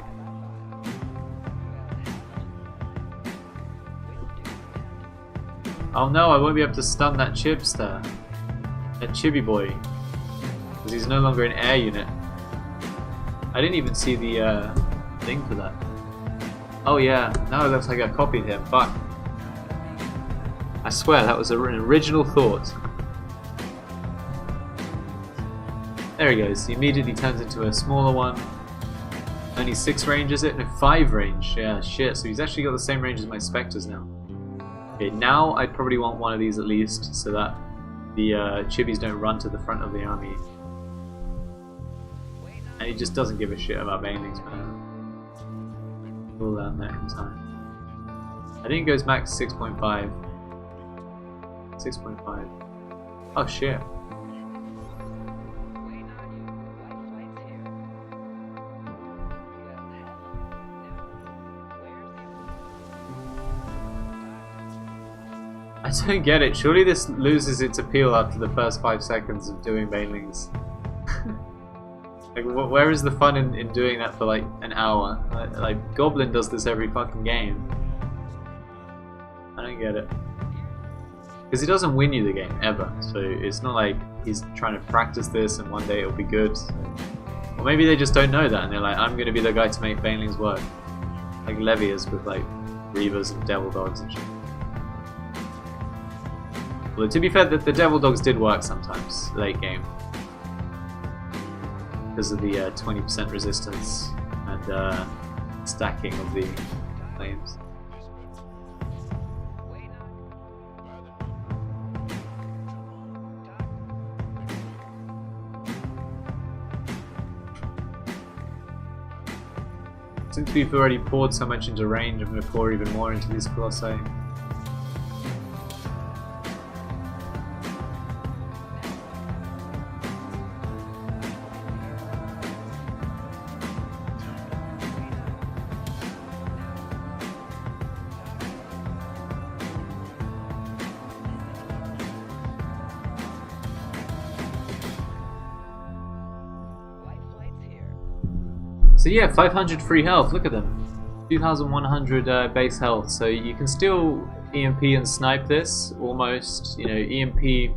Oh no, I won't be able to stun that Chibster. That Chibi boy. Because he's no longer an air unit. I didn't even see the thing for that. Oh yeah, now it looks like I copied him. Fuck. I swear that was an original thought. There he goes. He immediately turns into a smaller one. Only 6 range is it? No, 5 range. Yeah, shit. So he's actually got the same range as my Spectres now. Okay, now I'd probably want one of these at least, so that the Chibis don't run to the front of the army. And he just doesn't give a shit about banelings, man. We'll learn that in time. I think it goes max 6.5. 6.5. Oh shit. don't get it. Surely this loses its appeal after the first 5 seconds of doing banelings. Like, where is the fun in doing that for like an hour? Like Goblin does this every fucking game. I don't get it. Because he doesn't win you the game, ever. So it's not like he's trying to practice this and one day it'll be good. So. Or maybe they just don't know that and they're like, I'm going to be the guy to make banelings work. Like Levy is with like Reavers and Devil Dogs and shit. Well, to be fair, the Devil Dogs did work sometimes, late game. Because of the 20% resistance and stacking of the flames. Since we've already poured so much into range, I'm going to pour even more into these Colossi. So yeah, 500 free health, look at them. 2100 base health, so you can still EMP and snipe this, almost. You know, EMP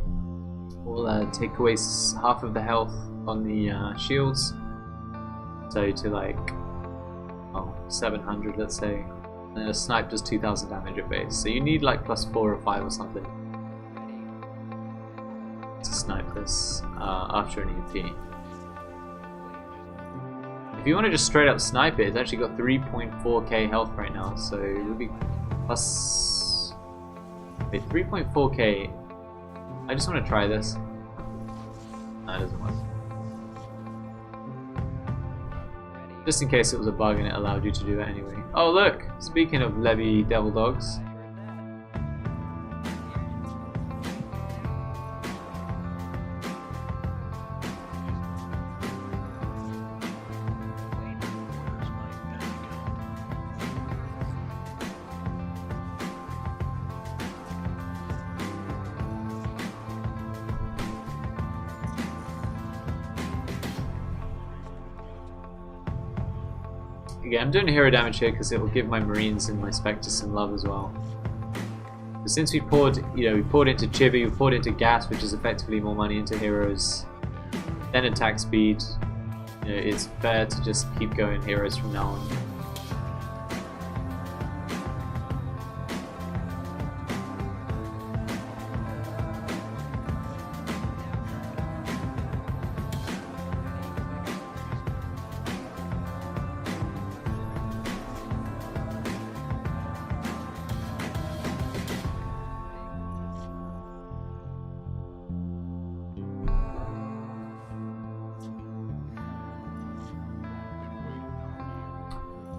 will take away half of the health on the shields. So to like, 700 let's say. And a snipe does 2000 damage at base. So you need like +4 or 5 or something to snipe this after an EMP. If you want to just straight up snipe it, it's actually got 3.4k health right now, so it would be plus... Wait, 3.4k... I just want to try this. No, it doesn't work. Just in case it was a bug and it allowed you to do that anyway. Oh look! Speaking of Levy Devil Dogs. Again, I'm doing hero damage here because it will give my Marines and my Spectres some love as well. But since we poured, we poured into Chibi, we poured into Gas, which is effectively more money into heroes, then attack speed. It's fair to just keep going heroes from now on.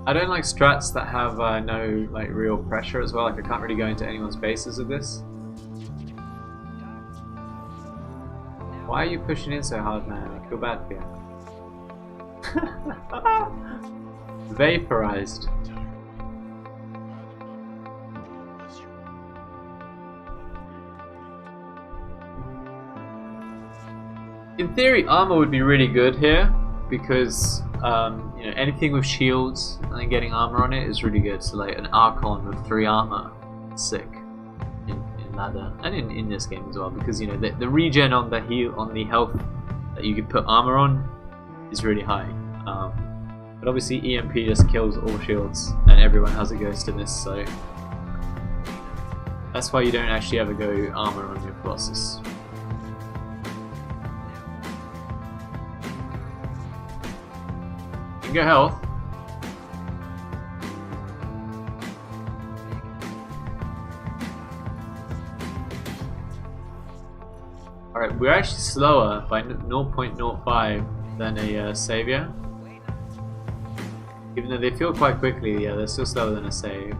I don't like strats that have no like real pressure as well. Like I can't really go into anyone's bases with this. Why are you pushing in so hard, man? I feel bad for you. Vaporized. In theory, armor would be really good here because anything with shields and then getting armor on it is really good. So like an Archon with 3 armor, sick in ladder and in this game as well, because the regen on the health that you could put armor on is really high. But obviously EMP just kills all shields and everyone has a ghost in this, so that's why you don't actually ever go armor on your Colossus. You can go health. Alright, we're actually slower by 0.05 than a Savior. Even though they feel quite quickly, yeah, they're still slower than a Save.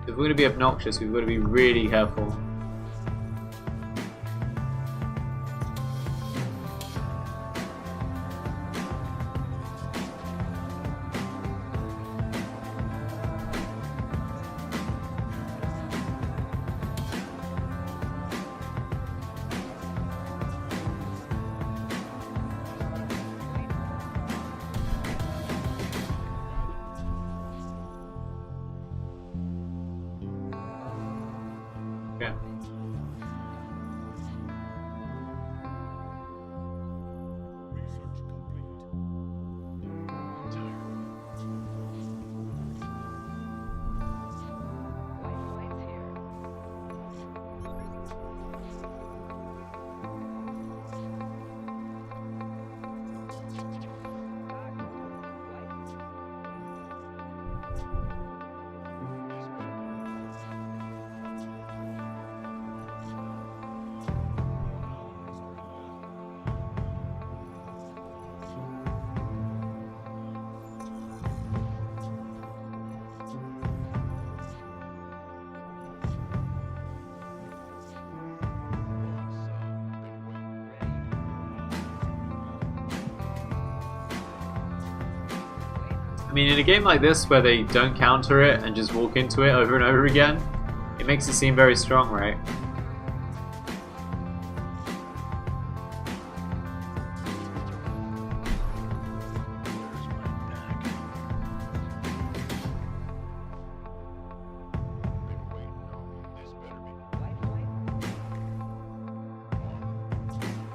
If we're going to be obnoxious, we've got to be really careful. I mean, in a game like this where they don't counter it and just walk into it over and over again, it makes it seem very strong, right?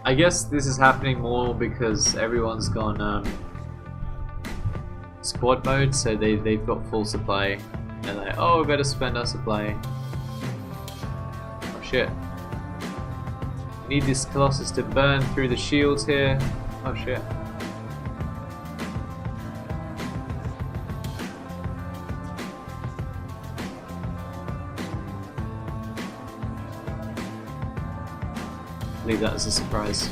I guess this is happening more because everyone's gone squad mode, so they've got full supply. They're like, oh, we better spend our supply. Oh shit. We need this Colossus to burn through the shields here. Oh shit. Leave that as a surprise.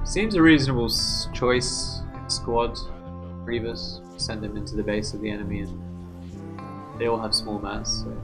Seems a reasonable choice. Squad, Reavers, send them into the base of the enemy, and they all have small mass. So.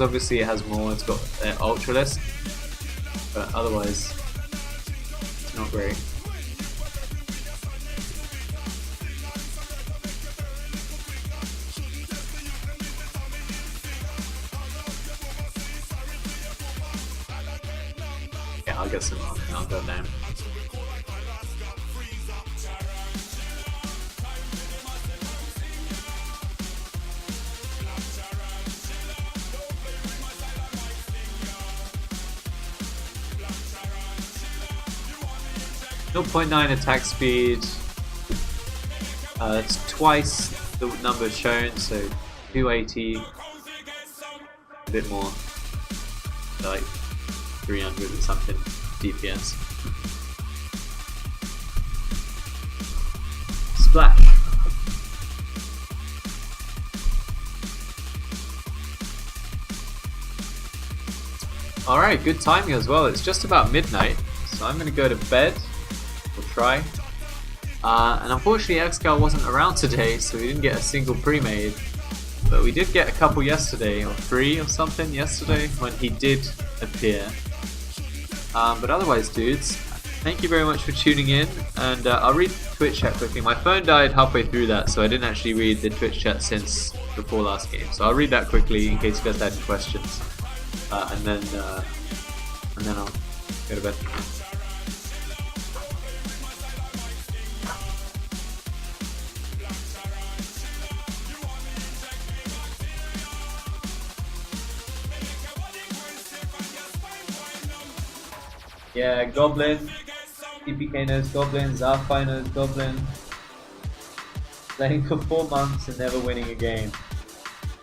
Obviously it has more, it's got Ultralisk, but otherwise it's not great. Yeah, I'll get some on and I'll go down. .9 attack speed. It's twice the number shown, so 280, a bit more, so like 300 or something DPS. Splash. Alright, good timing as well. It's just about midnight, so I'm going to go to bed. We'll try. And unfortunately Excal wasn't around today, so we didn't get a single pre-made. But we did get a couple yesterday, or 3 or something yesterday, when he did appear. But otherwise, dudes, thank you very much for tuning in, and I'll read Twitch chat quickly. My phone died halfway through that, so I didn't actually read the Twitch chat since before last game. So I'll read that quickly in case you guys had any questions. And then I'll go to bed. Yeah, Goblin, TPK knows Goblin, Zalfai knows Goblin. Playing for 4 months and never winning a game.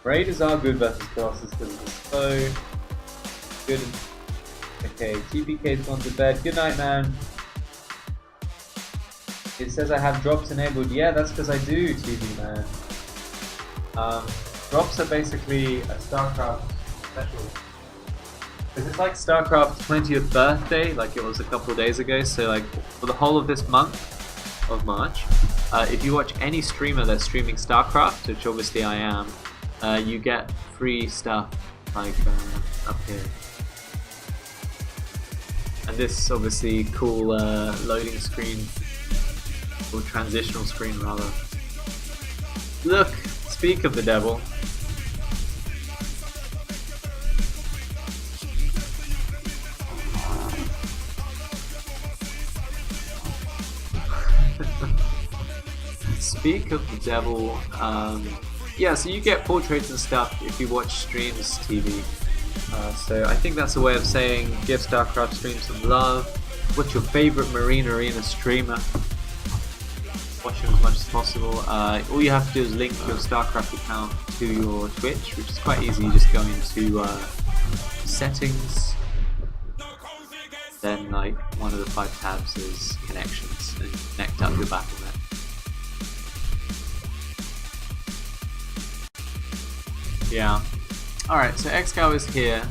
Raiders are good versus Colossus because it's so good. Okay, TPK's gone to bed. Good night, man. It says I have drops enabled. Yeah, that's because I do, TV man. Drops are basically a StarCraft special. Because it's like StarCraft's 20th birthday, like it was a couple of days ago, so like for the whole of this month of March, if you watch any streamer that's streaming StarCraft, which obviously I am, you get free stuff like up here. And this obviously cool loading screen, or transitional screen rather. Look, speak of the devil. Speak of the devil, yeah, so you get portraits and stuff if you watch streams TV. So I think that's a way of saying give StarCraft stream some love. What's your favorite Marine Arena streamer? Watch them as much as possible. All you have to do is link your StarCraft account to your Twitch, which is quite easy. You just go into settings, then like one of the 5 tabs is connections, and connect up your Battle.net. Yeah. Alright, so Excal is here.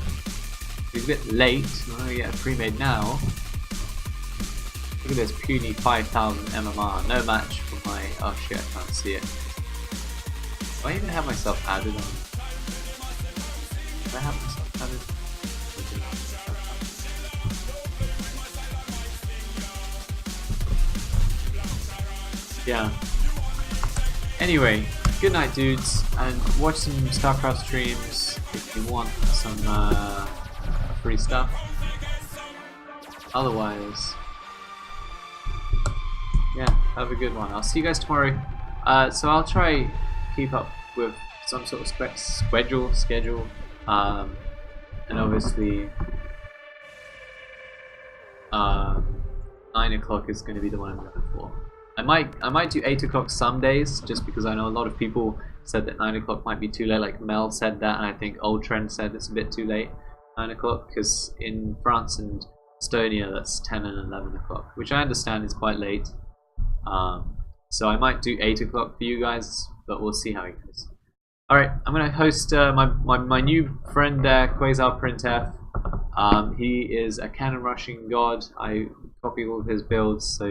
He's a bit late. We're going to get a pre-made now. Look at this puny 5000 MMR. No match for my... Oh shit, I can't see it. Do I even have myself added on? Do I have myself added? Yeah. Anyway. Good night, dudes, and watch some StarCraft streams if you want some free stuff. Otherwise, yeah, have a good one. I'll see you guys tomorrow. So I'll try keep up with some sort of schedule, and obviously 9 o'clock is going to be the one I'm going for. I might do 8 o'clock some days, just because I know a lot of people said that 9 o'clock might be too late. Like Mel said that, and I think Old Trend said it's a bit too late, 9 o'clock, because in France and Estonia that's 10 and 11 o'clock, which I understand is quite late. So I might do 8 o'clock for you guys, but we'll see how it goes. Alright, I'm going to host my new friend there, Quasar Printf. He is a cannon rushing god. I copy all of his builds, so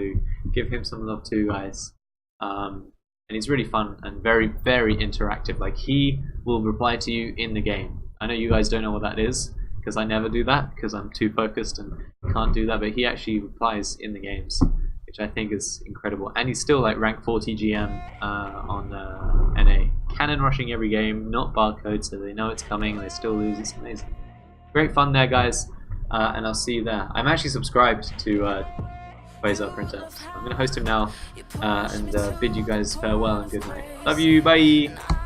give him some love too, guys. And he's really fun and very, very interactive. Like, he will reply to you in the game. I know you guys don't know what that is, because I never do that, because I'm too focused and can't do that, but he actually replies in the games, which I think is incredible. And he's still like rank 40 GM on NA. Cannon rushing every game, not barcode, so they know it's coming, they still lose, it's amazing. Great fun there, guys, and I'll see you there. I'm actually subscribed to Quasar Printer. I'm going to host him now and bid you guys farewell and good night. Love you, bye!